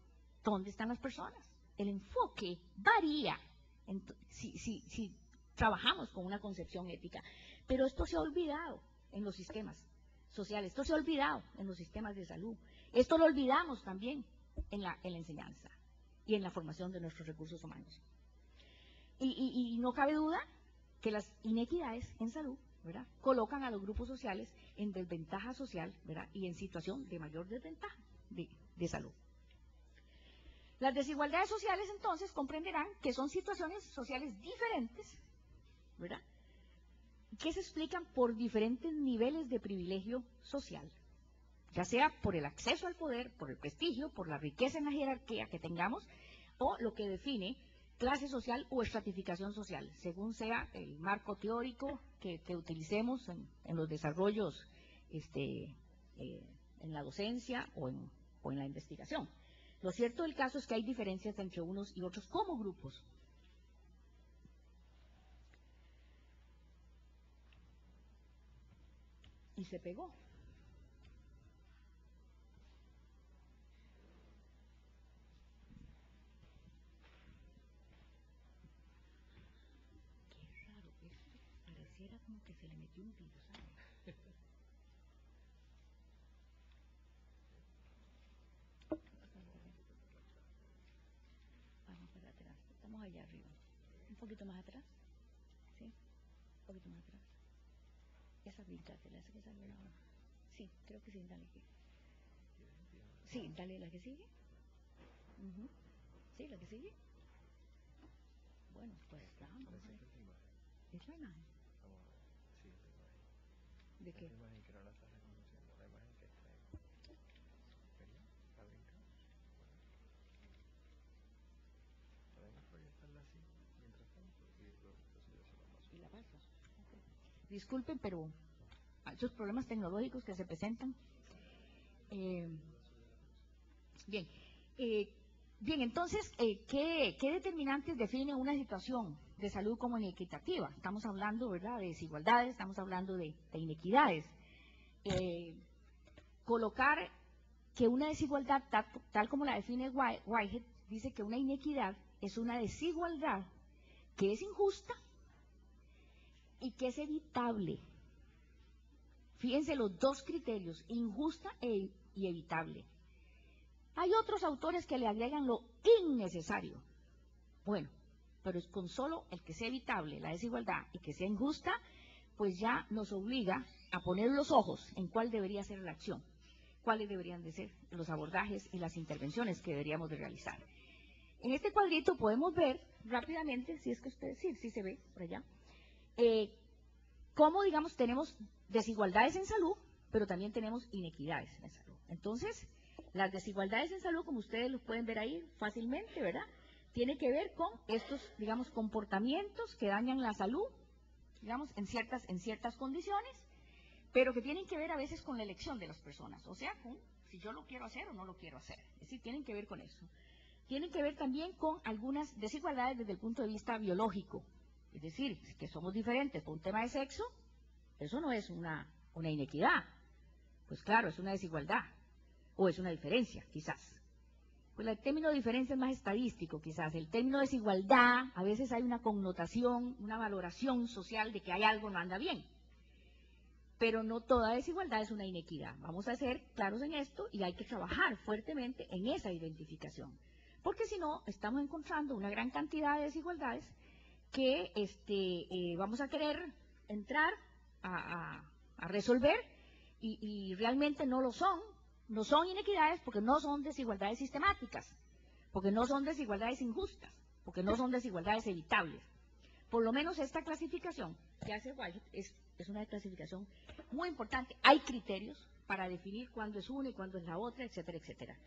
¿Dónde están las personas? El enfoque varía si trabajamos con una concepción ética. Pero esto se ha olvidado en los sistemas sociales, esto se ha olvidado en los sistemas de salud. Esto lo olvidamos también en la enseñanza y en la formación de nuestros recursos humanos. Y no cabe duda que las inequidades en salud, ¿verdad?, colocan a los grupos sociales en desventaja social, ¿verdad?, y en situación de mayor desventaja de salud. Las desigualdades sociales, entonces, comprenderán que son situaciones sociales diferentes, ¿verdad?, que se explican por diferentes niveles de privilegio social, ya sea por el acceso al poder, por el prestigio, por la riqueza en la jerarquía que tengamos, o lo que define clase social o estratificación social, según sea el marco teórico que utilicemos en los desarrollos en la docencia o en la investigación. Lo cierto del caso es que hay diferencias entre unos y otros como grupos. Y se pegó. Pareciera como que se le metió un virus, ¿sabes? Vamos para atrás, estamos allá arriba. Un poquito más atrás. ¿Sí? Un poquito más atrás. Esa pintátela, esa que salió ahora. Sí, creo que sí, dale aquí. Sí, dale la que sigue. Sí, la que sigue. Bueno, pues vamos a ver. ¿Es la imagen? ¿De qué? La imagen que no la estás reconociendo, la imagen que está ahí. ¿Verdad? ¿La brinca? Podemos proyectarla así, mientras tanto, y la paso. Okay. Disculpen, pero hay esos problemas tecnológicos que se presentan. Bien, entonces, ¿qué determinantes define una situación de salud como inequitativa? Estamos hablando, ¿verdad?, de desigualdades, estamos hablando de inequidades. Colocar que una desigualdad, tal como la define Whitehead, dice que una inequidad es una desigualdad que es injusta y que es evitable. Fíjense los dos criterios, injusta y evitable. Hay otros autores que le agregan lo innecesario. Bueno, pero es con solo el que sea evitable, la desigualdad, y que sea injusta, pues ya nos obliga a poner los ojos en cuál debería ser la acción, cuáles deberían de ser los abordajes y las intervenciones que deberíamos de realizar. En este cuadrito podemos ver rápidamente, si es que ustedes, sí se ve por allá, cómo, digamos, tenemos desigualdades en salud, pero también tenemos inequidades en salud. Entonces, las desigualdades en salud, como ustedes lo pueden ver ahí fácilmente, ¿verdad?, tiene que ver con estos, digamos, comportamientos que dañan la salud, digamos, en ciertas condiciones, pero que tienen que ver a veces con la elección de las personas, o sea, con si yo lo quiero hacer o no lo quiero hacer. Es decir, tienen que ver con eso. Tienen que ver también con algunas desigualdades desde el punto de vista biológico, es decir, que somos diferentes por un tema de sexo, eso no es una inequidad, pues claro, es una desigualdad, o es una diferencia, quizás. Pues el término diferencia es más estadístico, quizás. El término desigualdad, a veces hay una connotación, una valoración social de que hay algo no anda bien. Pero no toda desigualdad es una inequidad. Vamos a ser claros en esto y hay que trabajar fuertemente en esa identificación. Porque si no, estamos encontrando una gran cantidad de desigualdades que vamos a querer entrar a resolver y realmente no lo son. No son inequidades porque no son desigualdades sistemáticas, porque no son desigualdades injustas, porque no son desigualdades evitables. Por lo menos esta clasificación que hace White es una clasificación muy importante. Hay criterios para definir cuándo es una y cuándo es la otra, etcétera, etcétera.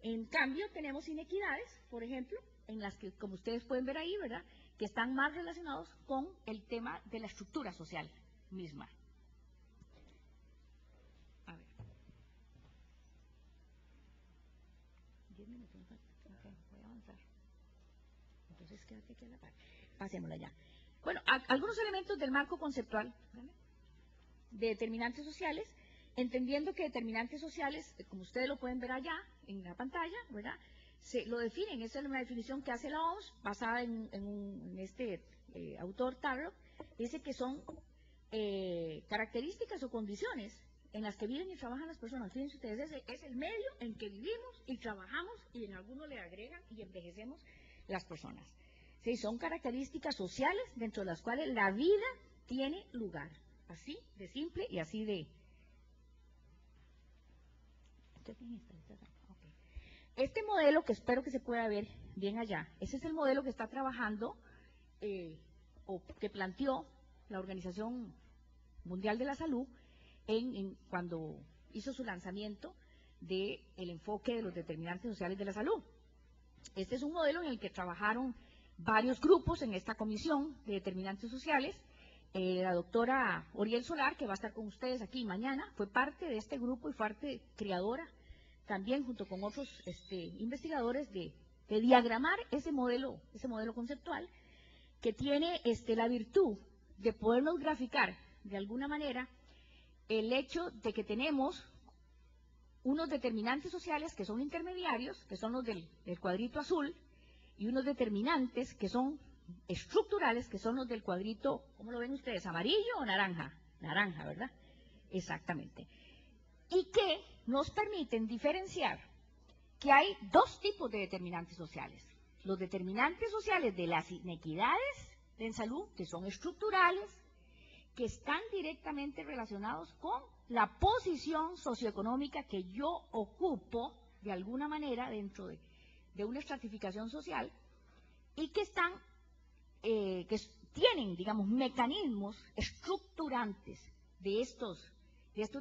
En cambio, tenemos inequidades, por ejemplo, en las que, como ustedes pueden ver ahí, ¿verdad?, que están más relacionados con el tema de la estructura social misma. A ver. 10 minutos, ¿no? Ok, voy a avanzar. Entonces, quédate aquí a la par. Pasémosla ya. Bueno, algunos elementos del marco conceptual, ¿vale?, de determinantes sociales, entendiendo que determinantes sociales, como ustedes lo pueden ver allá en la pantalla, ¿verdad?, se lo definen. Esa es una definición que hace la OMS, basada en este autor Tarrock. Dice que son características o condiciones en las que viven y trabajan las personas. Fíjense ustedes, es el medio en que vivimos y trabajamos, y en algunos le agregan y envejecemos las personas. Sí, son características sociales dentro de las cuales la vida tiene lugar. Así de simple y así de... Este modelo, que espero que se pueda ver bien allá, ese es el modelo que está trabajando o que planteó la Organización Mundial de la Salud cuando hizo su lanzamiento del enfoque de los determinantes sociales de la salud. Este es un modelo en el que trabajaron varios grupos en esta comisión de determinantes sociales. La doctora Oriel Solar, que va a estar con ustedes aquí mañana, fue parte de este grupo y fue parte creadora también, junto con otros investigadores, de diagramar ese modelo conceptual, que tiene la virtud de podernos graficar de alguna manera el hecho de que tenemos unos determinantes sociales que son intermediarios, que son los del cuadrito azul, y unos determinantes que son estructurales, que son los del cuadrito, ¿cómo lo ven ustedes? ¿Amarillo o naranja? Naranja, ¿verdad? Exactamente. Y que nos permiten diferenciar que hay dos tipos de determinantes sociales. Los determinantes sociales de las inequidades en salud, que son estructurales, que están directamente relacionados con la posición socioeconómica que yo ocupo de alguna manera dentro de una estratificación social, y que están que tienen, digamos, mecanismos estructurantes de estos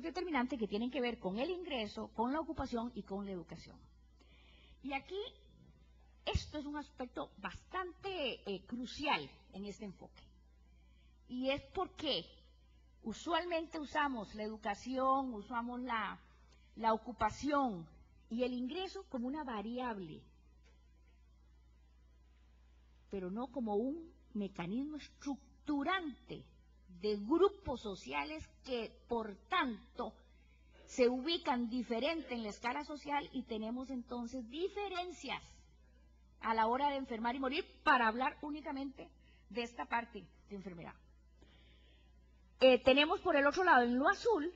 determinantes que tienen que ver con el ingreso, con la ocupación y con la educación. Y aquí, esto es un aspecto bastante crucial en este enfoque. Y es porque usualmente usamos la educación, usamos la ocupación y el ingreso como una variable, pero no como un mecanismo estructurante de grupos sociales que, por tanto, se ubican diferente en la escala social, y tenemos entonces diferencias a la hora de enfermar y morir, para hablar únicamente de esta parte de enfermedad. Tenemos por el otro lado, en lo azul,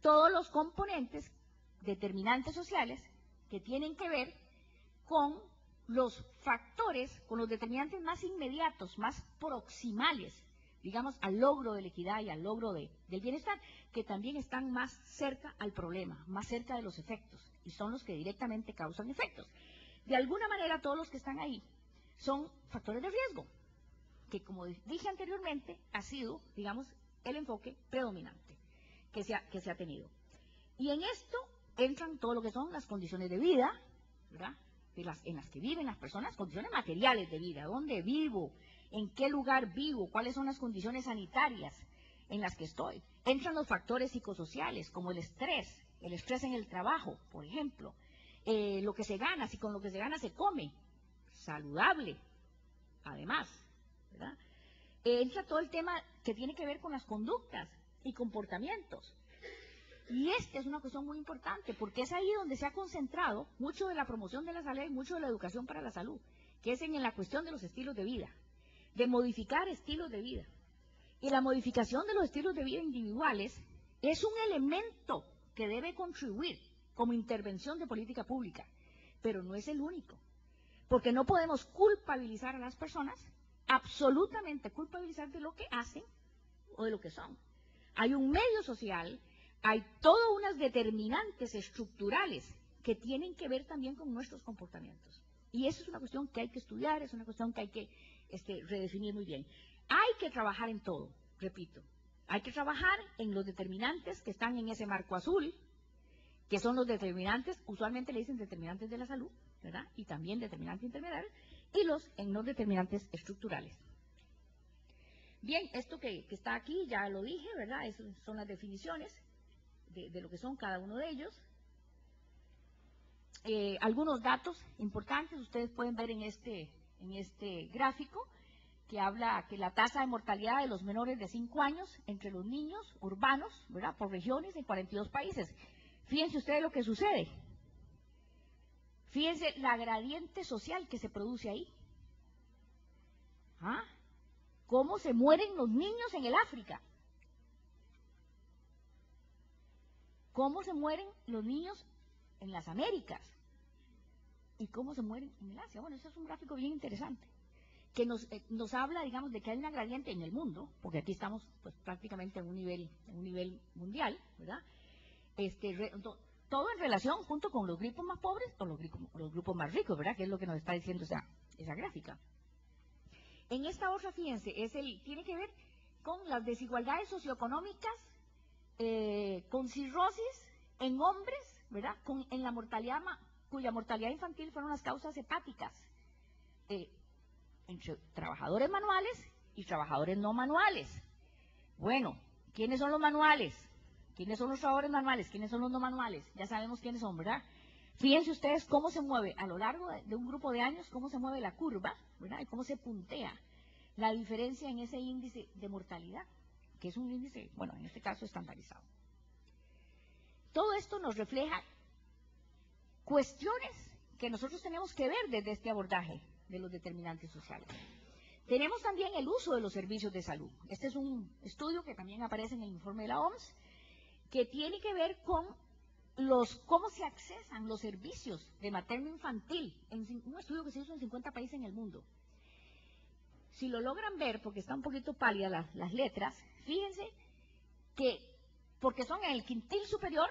todos los componentes determinantes sociales que tienen que ver con los factores, con los determinantes más inmediatos, más proximales, digamos, al logro de la equidad y al logro del bienestar, que también están más cerca al problema, más cerca de los efectos, y son los que directamente causan efectos. De alguna manera, todos los que están ahí son factores de riesgo, que como dije anteriormente, ha sido, digamos, el enfoque predominante que se ha tenido. Y en esto entran todo lo que son las condiciones de vida, ¿verdad?, en las que viven las personas, condiciones materiales de vida, dónde vivo, en qué lugar vivo, cuáles son las condiciones sanitarias en las que estoy. Entran los factores psicosociales, como el estrés en el trabajo, por ejemplo, lo que se gana, si con lo que se gana se come, saludable, además, ¿verdad? Entra todo el tema que tiene que ver con las conductas y comportamientos. Y esta es una cuestión muy importante, porque es ahí donde se ha concentrado mucho de la promoción de la salud y mucho de la educación para la salud, que es en la cuestión de los estilos de vida, de modificar estilos de vida. Y la modificación de los estilos de vida individuales es un elemento que debe contribuir como intervención de política pública, pero no es el único, porque no podemos culpabilizar a las personas, absolutamente culpabilizar de lo que hacen o de lo que son. Hay un medio social, hay todas unas determinantes estructurales que tienen que ver también con nuestros comportamientos. Y eso es una cuestión que hay que estudiar, es una cuestión que hay que redefinir muy bien. Hay que trabajar en todo, repito. Hay que trabajar en los determinantes que están en ese marco azul, que son los determinantes, usualmente le dicen determinantes de la salud, ¿verdad? Y también determinantes intermediarios, y en los determinantes estructurales. Bien, esto que está aquí, ya lo dije, ¿verdad? Esas son las definiciones de lo que son cada uno de ellos. Algunos datos importantes ustedes pueden ver en este gráfico, que habla que la tasa de mortalidad de los menores de 5 años entre los niños urbanos, ¿verdad?, por regiones en 42 países. Fíjense ustedes lo que sucede. Fíjense la gradiente social que se produce ahí. ¿Ah? ¿Cómo se mueren los niños en el África? ¿Cómo se mueren los niños en las Américas? ¿Y cómo se mueren en el Asia? Bueno, eso es un gráfico bien interesante, que nos habla, digamos, de que hay una gradiente en el mundo, porque aquí estamos pues prácticamente en un nivel mundial, ¿verdad? Todo en relación junto con los grupos más pobres o los grupos más ricos, ¿verdad? Que es lo que nos está diciendo esa gráfica. En esta otra, fíjense, tiene que ver con las desigualdades socioeconómicas, con cirrosis en hombres, ¿verdad?, en la mortalidad, cuya mortalidad infantil fueron las causas hepáticas, entre trabajadores manuales y trabajadores no manuales. Bueno, ¿quiénes son los manuales? ¿Quiénes son los trabajadores manuales? ¿Quiénes son los no manuales? Ya sabemos quiénes son, ¿verdad? Fíjense ustedes cómo se mueve a lo largo de un grupo de años, cómo se mueve la curva, ¿verdad?, y cómo se puntea la diferencia en ese índice de mortalidad, que es un índice, bueno, en este caso estandarizado. Todo esto nos refleja cuestiones que nosotros tenemos que ver desde este abordaje de los determinantes sociales. Tenemos también el uso de los servicios de salud. Este es un estudio que también aparece en el informe de la OMS, que tiene que ver con cómo se accesan los servicios de materno-infantil, un estudio que se hizo en 50 países en el mundo. Si lo logran ver, porque está un poquito pálida las letras, fíjense que, porque son en el quintil superior,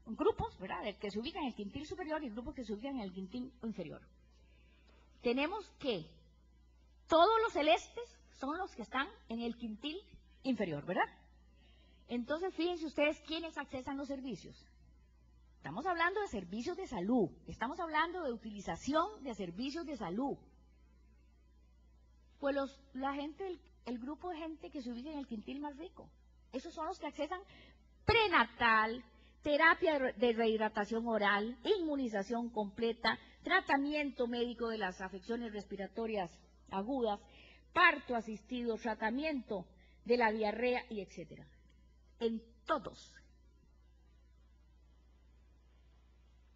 grupos, ¿verdad?, que se ubican en el quintil superior y grupos que se ubican en el quintil inferior. Tenemos que todos los celestes son los que están en el quintil inferior, ¿verdad? Entonces, fíjense ustedes quiénes accesan los servicios. Estamos hablando de servicios de salud, estamos hablando de utilización de servicios de salud. Pues el grupo de gente que se ubica en el quintil más rico, esos son los que accesan prenatal, terapia de rehidratación oral, inmunización completa, tratamiento médico de las afecciones respiratorias agudas, parto asistido, tratamiento de la diarrea y etcétera. En todos,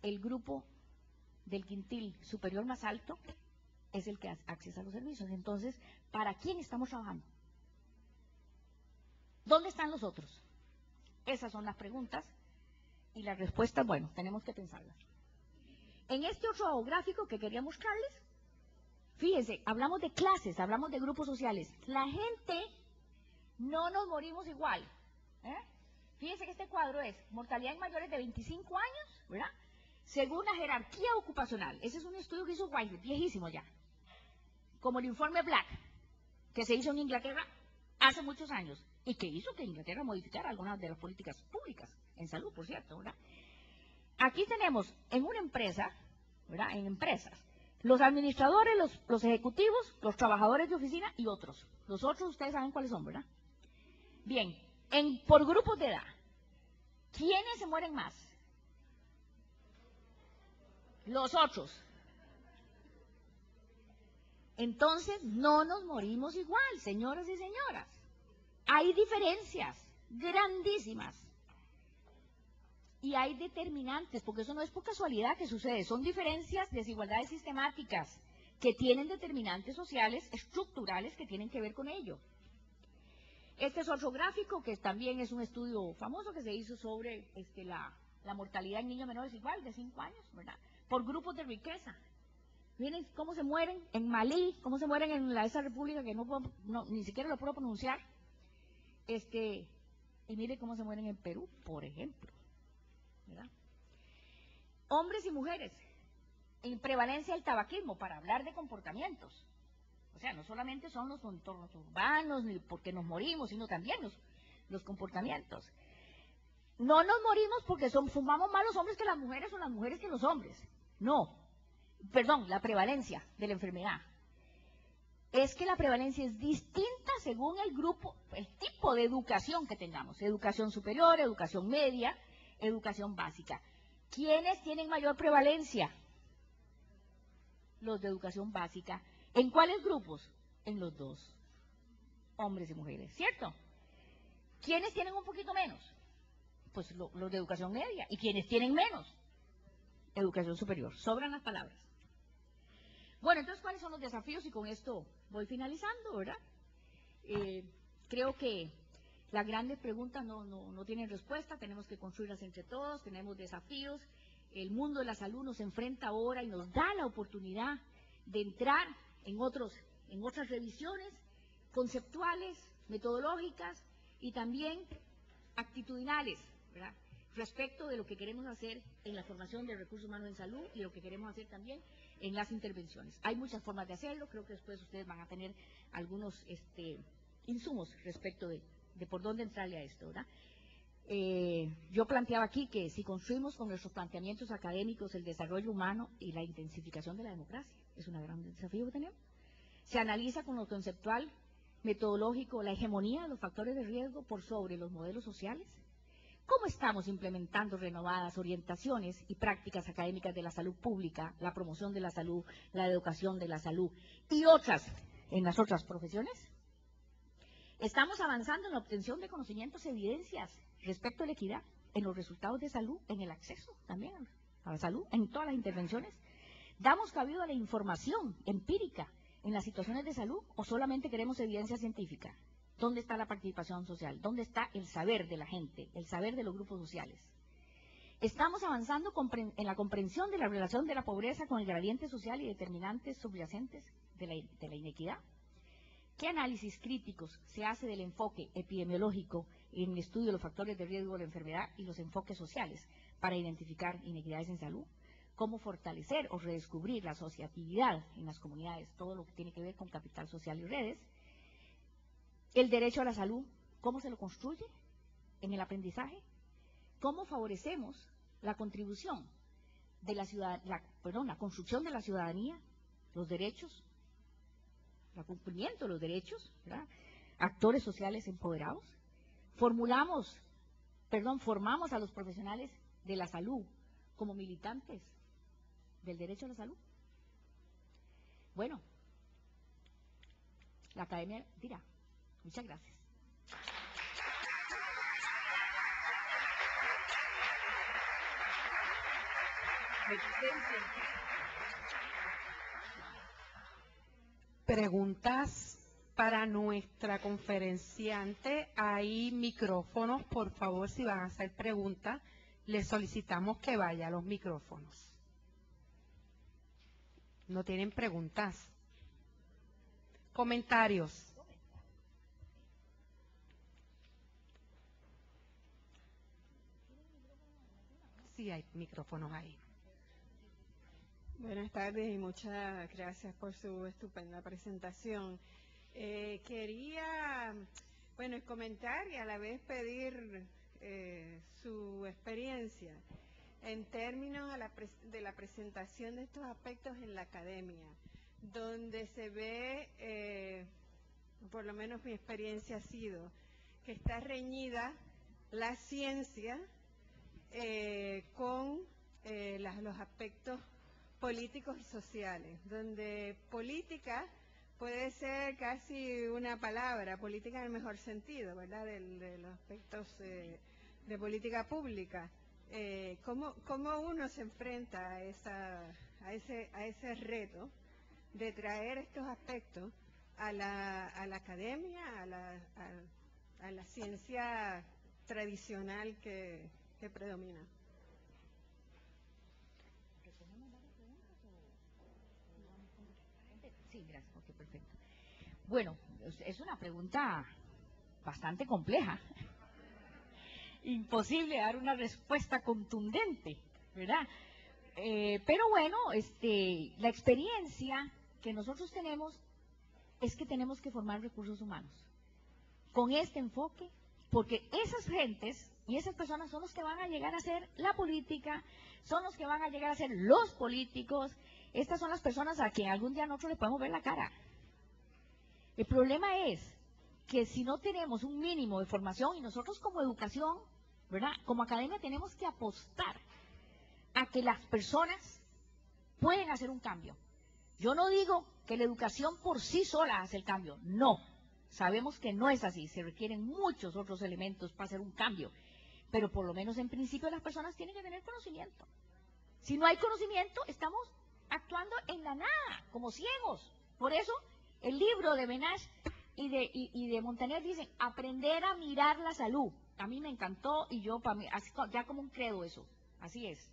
el grupo del quintil superior más alto es el que accesa a los servicios. Entonces, ¿para quién estamos trabajando? ¿Dónde están los otros? Esas son las preguntas y las respuestas, bueno, tenemos que pensarlas. En este otro gráfico que quería mostrarles, fíjense, hablamos de clases, hablamos de grupos sociales. La gente no nos morimos igual. Fíjense que este cuadro es mortalidad en mayores de 25 años, ¿verdad? Según la jerarquía ocupacional. Ese es un estudio que hizo Whitehead, viejísimo ya. Como el informe Black, que se hizo en Inglaterra hace muchos años y que hizo que Inglaterra modificara algunas de las políticas públicas en salud, por cierto, ¿verdad? Aquí tenemos en una empresa, ¿verdad? En empresas, los administradores, los ejecutivos, los trabajadores de oficina y otros. Los otros ustedes saben cuáles son, ¿verdad? Bien, por grupos de edad, ¿quiénes se mueren más? Los otros. Entonces, no nos morimos igual, señoras y señoras. Hay diferencias grandísimas. Y hay determinantes, porque eso no es por casualidad que sucede. Son diferencias, desigualdades sistemáticas, que tienen determinantes sociales, estructurales, que tienen que ver con ello. Este es otro gráfico, que también es un estudio famoso que se hizo sobre la mortalidad en niños menores igual, de 5 años, ¿verdad? Por grupos de riqueza. Miren cómo se mueren en Malí, cómo se mueren en esa república que ni siquiera lo puedo pronunciar. Y miren cómo se mueren en Perú, por ejemplo, ¿verdad? Hombres y mujeres, en prevalencia del tabaquismo, para hablar de comportamientos. O sea, no solamente son los entornos urbanos, ni porque nos morimos, sino también los comportamientos. No nos morimos porque fumamos más los hombres que las mujeres o las mujeres que los hombres. No. Perdón, la prevalencia de la enfermedad. Es que la prevalencia es distinta según el grupo, el tipo de educación que tengamos. Educación superior, educación media, educación básica. ¿Quiénes tienen mayor prevalencia? Los de educación básica. ¿En cuáles grupos? En los dos, hombres y mujeres, ¿cierto? ¿Quiénes tienen un poquito menos? Pues los de educación media. ¿Y quiénes tienen menos? Educación superior. Sobran las palabras. Bueno, entonces, ¿cuáles son los desafíos? Y con esto voy finalizando, ¿verdad? Creo que las grandes preguntas no tienen respuesta, tenemos que construirlas entre todos, tenemos desafíos. El mundo de la salud nos enfrenta ahora y nos da la oportunidad de entrar en otras revisiones conceptuales, metodológicas y también actitudinales, ¿verdad? Respecto de lo que queremos hacer en la formación de recursos humanos en salud y lo que queremos hacer también en las intervenciones. Hay muchas formas de hacerlo, creo que después ustedes van a tener algunos insumos respecto de por dónde entrarle a esto, ¿verdad? Yo planteaba aquí que si construimos con nuestros planteamientos académicos el desarrollo humano y la intensificación de la democracia, es un gran desafío que tenemos. Se analiza con lo conceptual, metodológico, la hegemonía de los factores de riesgo por sobre los modelos sociales. ¿Cómo estamos implementando renovadas orientaciones y prácticas académicas de la salud pública, la promoción de la salud, la educación de la salud y en las otras profesiones? Estamos avanzando en la obtención de conocimientos y evidencias respecto a la equidad, en los resultados de salud, en el acceso también a la salud, en todas las intervenciones. ¿Damos cabida a la información empírica en las situaciones de salud o solamente queremos evidencia científica? ¿Dónde está la participación social? ¿Dónde está el saber de la gente, el saber de los grupos sociales? Estamos avanzando en la comprensión de la relación de la pobreza con el gradiente social y determinantes subyacentes de la inequidad. ¿Qué análisis críticos se hace del enfoque epidemiológico en el estudio de los factores de riesgo de la enfermedad y los enfoques sociales para identificar inequidades en salud? ¿Cómo fortalecer o redescubrir la asociatividad en las comunidades? Todo lo que tiene que ver con capital social y redes. El derecho a la salud, ¿cómo se lo construye en el aprendizaje? ¿Cómo favorecemos la contribución de la construcción de la ciudadanía, los derechos, el cumplimiento de los derechos, ¿verdad? Actores sociales empoderados? Formamos a los profesionales de la salud como militantes del derecho a la salud. Bueno, la academia dirá. Muchas gracias. Preguntas para nuestra conferenciante. Hay micrófonos, por favor, si van a hacer preguntas, les solicitamos que vaya a los micrófonos. ¿No tienen preguntas? ¿Comentarios? Sí, hay micrófonos ahí. Buenas tardes y muchas gracias por su estupenda presentación. Quería, comentar y a la vez pedir su experiencia en términos de la presentación de estos aspectos en la academia, donde se ve, por lo menos mi experiencia ha sido, que está reñida la ciencia con los aspectos políticos y sociales, donde política puede ser casi una palabra, política en el mejor sentido, ¿verdad?, de los aspectos de política pública. ¿Cómo uno se enfrenta a ese reto de traer estos aspectos a la academia, a la ciencia tradicional que predomina? Sí, gracias. Ok, perfecto. Bueno, es una pregunta bastante compleja. Imposible dar una respuesta contundente, ¿verdad? Pero bueno, la experiencia que nosotros tenemos es que tenemos que formar recursos humanos con este enfoque, porque esas gentes y esas personas son los que van a llegar a hacer la política, son los que van a llegar a ser los políticos. Estas son las personas a quien algún día nosotros le podemos ver la cara. El problema es que si no tenemos un mínimo de formación, y nosotros como educación, ¿verdad?, como academia tenemos que apostar a que las personas pueden hacer un cambio. Yo no digo que la educación por sí sola hace el cambio, no. Sabemos que no es así, se requieren muchos otros elementos para hacer un cambio. Pero por lo menos en principio las personas tienen que tener conocimiento. Si no hay conocimiento, estamos actuando en la nada, como ciegos. Por eso el libro de Benach y de Montaner dicen, aprender a mirar la salud. A mí me encantó y yo, para mí, ya como un credo eso. Así es.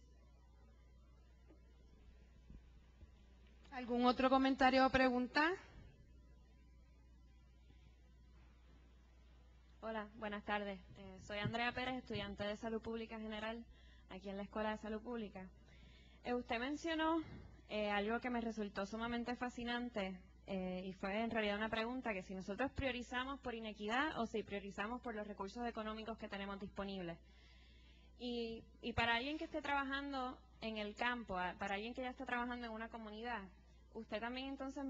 ¿Algún otro comentario o pregunta? Hola, buenas tardes. Soy Andrea Pérez, estudiante de Salud Pública General aquí en la Escuela de Salud Pública. Usted mencionó algo que me resultó sumamente fascinante y fue en realidad una pregunta, que si nosotros priorizamos por inequidad o si priorizamos por los recursos económicos que tenemos disponibles. Y para alguien que esté trabajando en el campo, para alguien que ya está trabajando en una comunidad, usted también entonces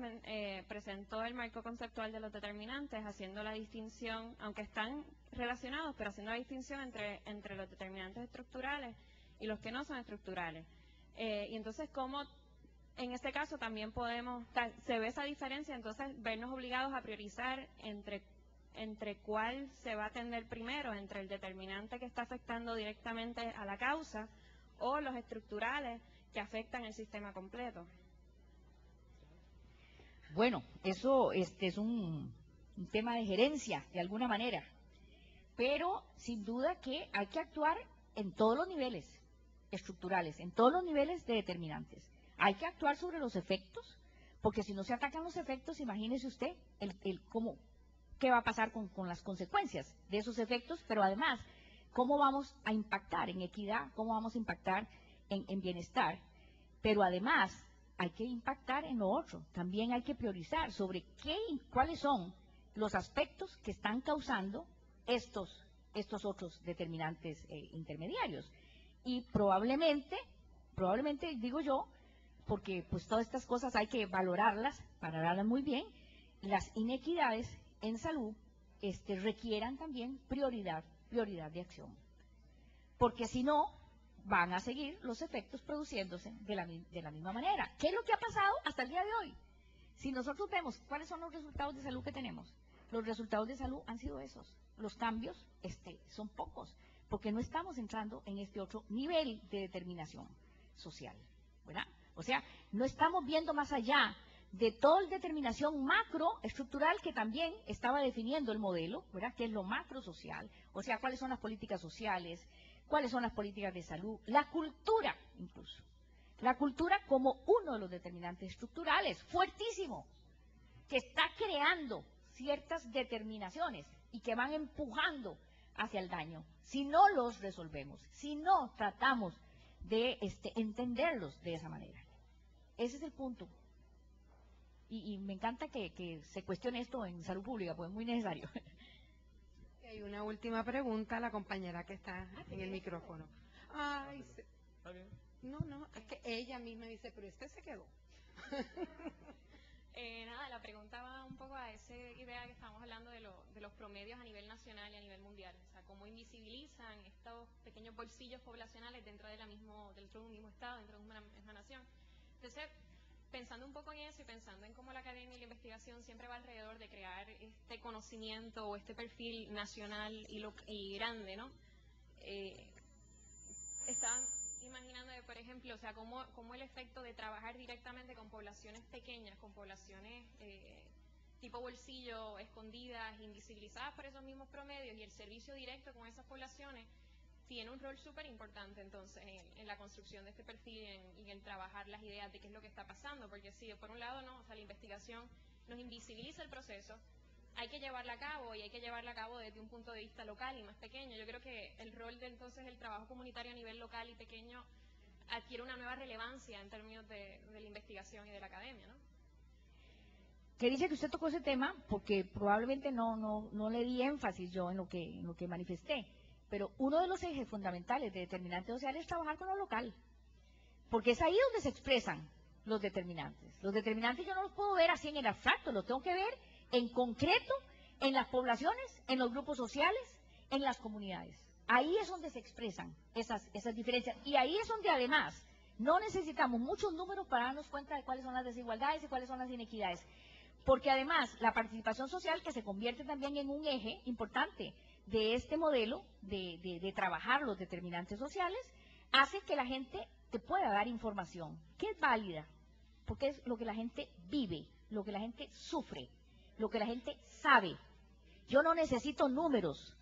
presentó el marco conceptual de los determinantes, haciendo la distinción, aunque están relacionados, pero haciendo la distinción entre los determinantes estructurales y los que no son estructurales. Y entonces, ¿cómo en este caso también se ve esa diferencia, entonces vernos obligados a priorizar entre cuál se va a atender primero, entre el determinante que está afectando directamente a la causa o los estructurales que afectan el sistema completo? Bueno, eso es un tema de gerencia, de alguna manera. Pero sin duda que hay que actuar en todos los niveles estructurales, en todos los niveles de determinantes. Hay que actuar sobre los efectos, porque si no se atacan los efectos, imagínese usted qué va a pasar con las consecuencias de esos efectos, pero además, cómo vamos a impactar en equidad, cómo vamos a impactar en bienestar, pero además hay que impactar en lo otro. También hay que priorizar sobre cuáles son los aspectos que están causando estos otros determinantes intermediarios. Y probablemente digo yo, porque pues todas estas cosas hay que valorarlas muy bien, las inequidades en salud requieran también prioridad de acción. Porque si no, van a seguir los efectos produciéndose de la misma manera. ¿Qué es lo que ha pasado hasta el día de hoy? Si nosotros vemos cuáles son los resultados de salud que tenemos, los resultados de salud han sido esos. Los cambios son pocos, porque no estamos entrando en este otro nivel de determinación social, ¿verdad? O sea, no estamos viendo más allá de toda la determinación macroestructural que también estaba definiendo el modelo, ¿verdad? Que es lo macrosocial, o sea, cuáles son las políticas sociales, cuáles son las políticas de salud, la cultura incluso. La cultura como uno de los determinantes estructurales, fuertísimo, que está creando ciertas determinaciones y que van empujando hacia el daño. Si no los resolvemos, si no tratamos de entenderlos de esa manera. Ese es el punto. Y me encanta que se cuestione esto en salud pública, pues es muy necesario. Hay una última pregunta a la compañera que está en el micrófono. Ay, ¿Está bien? no, es que ella misma dice, pero este se quedó. Nada, la pregunta va un poco a esa idea que estábamos hablando de los promedios a nivel nacional y a nivel mundial. O sea, cómo invisibilizan estos pequeños bolsillos poblacionales dentro de un mismo estado, dentro de una misma nación. Entonces, pensando un poco en eso y pensando en cómo la academia y la investigación siempre va alrededor de crear este conocimiento o este perfil nacional y grande, ¿no? Estaban imaginando, por ejemplo, o sea, cómo el efecto de trabajar directamente con poblaciones pequeñas, con poblaciones tipo bolsillo, escondidas, invisibilizadas por esos mismos promedios, y el servicio directo con esas poblaciones tiene un rol súper importante entonces en la construcción de este perfil y en trabajar las ideas de qué es lo que está pasando, porque si por un lado no, o sea, la investigación nos invisibiliza el proceso, hay que llevarla a cabo y hay que llevarla a cabo desde un punto de vista local y más pequeño. Yo creo que el rol de entonces el trabajo comunitario a nivel local y pequeño adquiere una nueva relevancia en términos de la investigación y de la academia, ¿no? Que dice que usted tocó ese tema porque probablemente no le di énfasis yo en lo que manifesté, pero uno de los ejes fundamentales de determinantes sociales es trabajar con lo local, porque es ahí donde se expresan los determinantes. Los determinantes yo no los puedo ver así en el abstracto, los tengo que ver en concreto, en las poblaciones, en los grupos sociales, en las comunidades. Ahí es donde se expresan esas diferencias. Y ahí es donde además no necesitamos muchos números para darnos cuenta de cuáles son las desigualdades y cuáles son las inequidades. Porque además la participación social, que se convierte también en un eje importante de este modelo de trabajar los determinantes sociales, hace que la gente te pueda dar información que es válida, porque es lo que la gente vive, lo que la gente sufre, lo que la gente sabe. Yo no necesito números,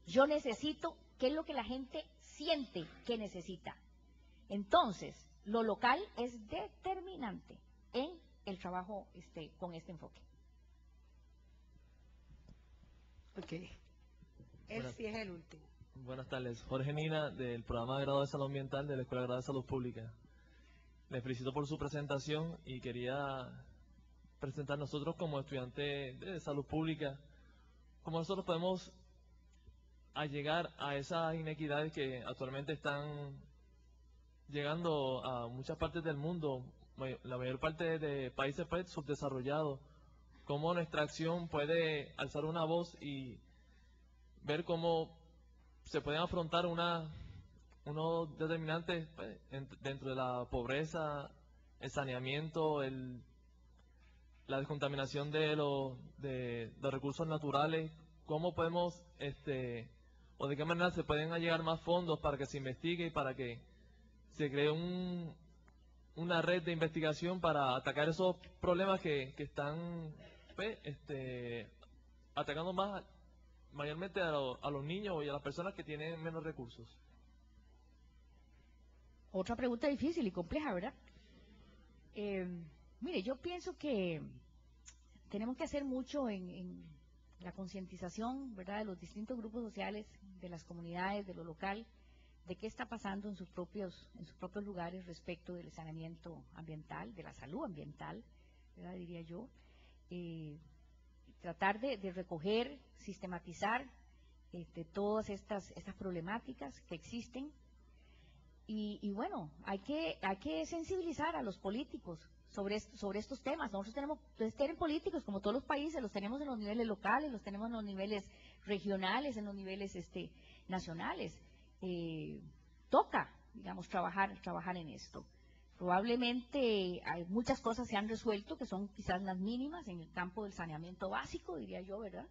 yo necesito qué es lo que la gente siente que necesita. Entonces, lo local es determinante en el trabajo con este enfoque. Ok. Él sí es el último. Buenas tardes. Jorge Nina, del programa de grado de salud ambiental de la Escuela de Grado de Salud Pública. Les felicito por su presentación y quería presentar nosotros como estudiantes de salud pública, cómo nosotros podemos llegar a esas inequidades que actualmente están llegando a muchas partes del mundo, la mayor parte de países subdesarrollados, cómo nuestra acción puede alzar una voz y ver cómo se pueden afrontar unos determinantes dentro de la pobreza, el saneamiento, la descontaminación de los recursos naturales, cómo podemos, o de qué manera se pueden llegar más fondos para que se investigue y para que se cree una red de investigación para atacar esos problemas que están atacando mayormente a los niños y a las personas que tienen menos recursos. Otra pregunta difícil y compleja, ¿verdad? Mire, yo pienso que tenemos que hacer mucho en la concientización, ¿verdad?, de los distintos grupos sociales, de las comunidades, de lo local, de qué está pasando en sus propios lugares respecto del saneamiento ambiental, de la salud ambiental, ¿verdad?, diría yo. Tratar de recoger, sistematizar todas estas problemáticas que existen. Y bueno, hay que sensibilizar a los políticos sobre estos temas. Nosotros tienen políticos, como todos los países, los tenemos en los niveles locales, los tenemos en los niveles regionales, en los niveles nacionales. Toca, digamos, trabajar en esto. Probablemente hay muchas cosas se han resuelto que son quizás las mínimas en el campo del saneamiento básico, diría yo, ¿verdad?,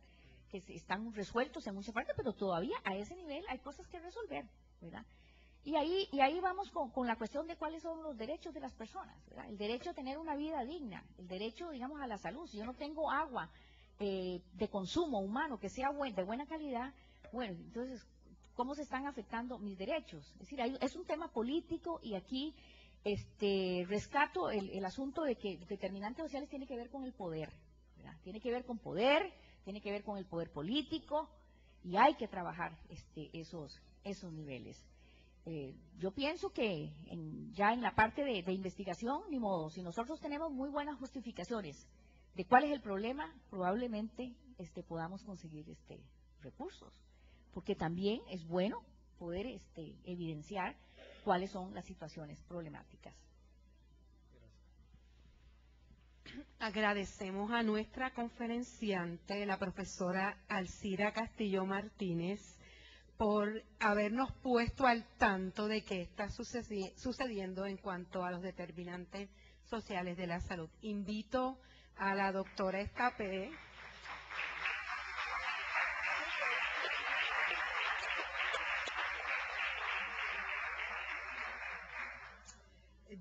que están resueltos en muchas partes, pero todavía a ese nivel hay cosas que resolver, ¿verdad? Y ahí vamos con la cuestión de cuáles son los derechos de las personas, ¿verdad? El derecho a tener una vida digna, el derecho, digamos, a la salud. Si yo no tengo agua de consumo humano que sea de buena calidad, bueno, entonces, ¿cómo se están afectando mis derechos? Es decir, es un tema político y aquí rescato el asunto de que determinantes sociales tiene que ver con el poder, ¿verdad? Tiene que ver con poder, tiene que ver con el poder político y hay que trabajar esos niveles. Yo pienso que ya en la parte de investigación, ni modo, si nosotros tenemos muy buenas justificaciones de cuál es el problema, probablemente podamos conseguir recursos, porque también es bueno poder evidenciar cuáles son las situaciones problemáticas. Agradecemos a nuestra conferenciante, la profesora Alcira Castillo Martínez, por habernos puesto al tanto de qué está sucediendo en cuanto a los determinantes sociales de la salud. Invito a la doctora Estapé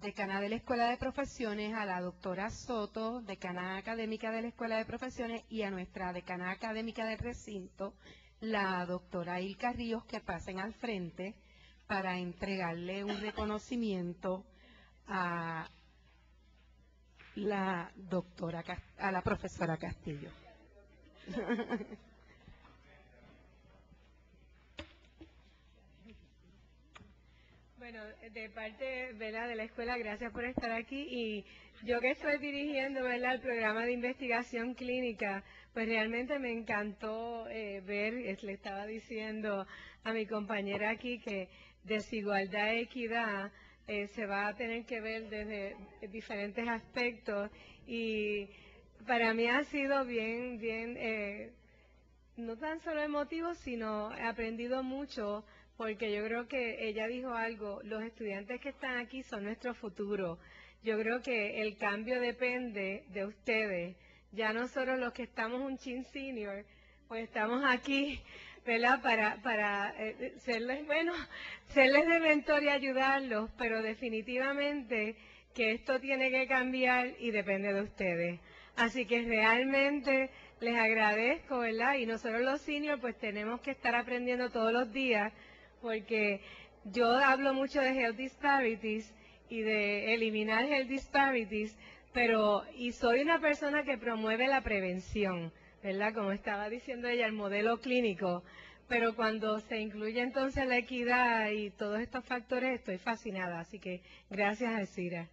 decana de la Escuela de Profesiones, a la doctora Soto, decana académica de la Escuela de Profesiones, y a nuestra decana académica del recinto, la doctora Ilka Ríos, que pasen al frente para entregarle un reconocimiento a la profesora Castillo. Bueno, de parte, ¿verdad?, de la escuela, gracias por estar aquí. Y yo que estoy dirigiendo, ¿verdad?, el programa de investigación clínica, pues realmente me encantó ver, le estaba diciendo a mi compañera aquí que desigualdad e equidad se va a tener que ver desde diferentes aspectos, y para mí ha sido bien, no tan solo emotivo, sino he aprendido mucho, porque yo creo que ella dijo algo: los estudiantes que están aquí son nuestro futuro. Yo creo que el cambio depende de ustedes. Ya nosotros los que estamos un chin senior, pues estamos aquí, ¿verdad?, para serles de mentor y ayudarlos, pero definitivamente que esto tiene que cambiar y depende de ustedes. Así que realmente les agradezco, ¿verdad? Y nosotros los seniors pues tenemos que estar aprendiendo todos los días, porque yo hablo mucho de health disparities y de eliminar health disparities, y soy una persona que promueve la prevención, ¿verdad? Como estaba diciendo ella, el modelo clínico, pero cuando se incluye entonces la equidad y todos estos factores, estoy fascinada. Así que gracias, Alcira.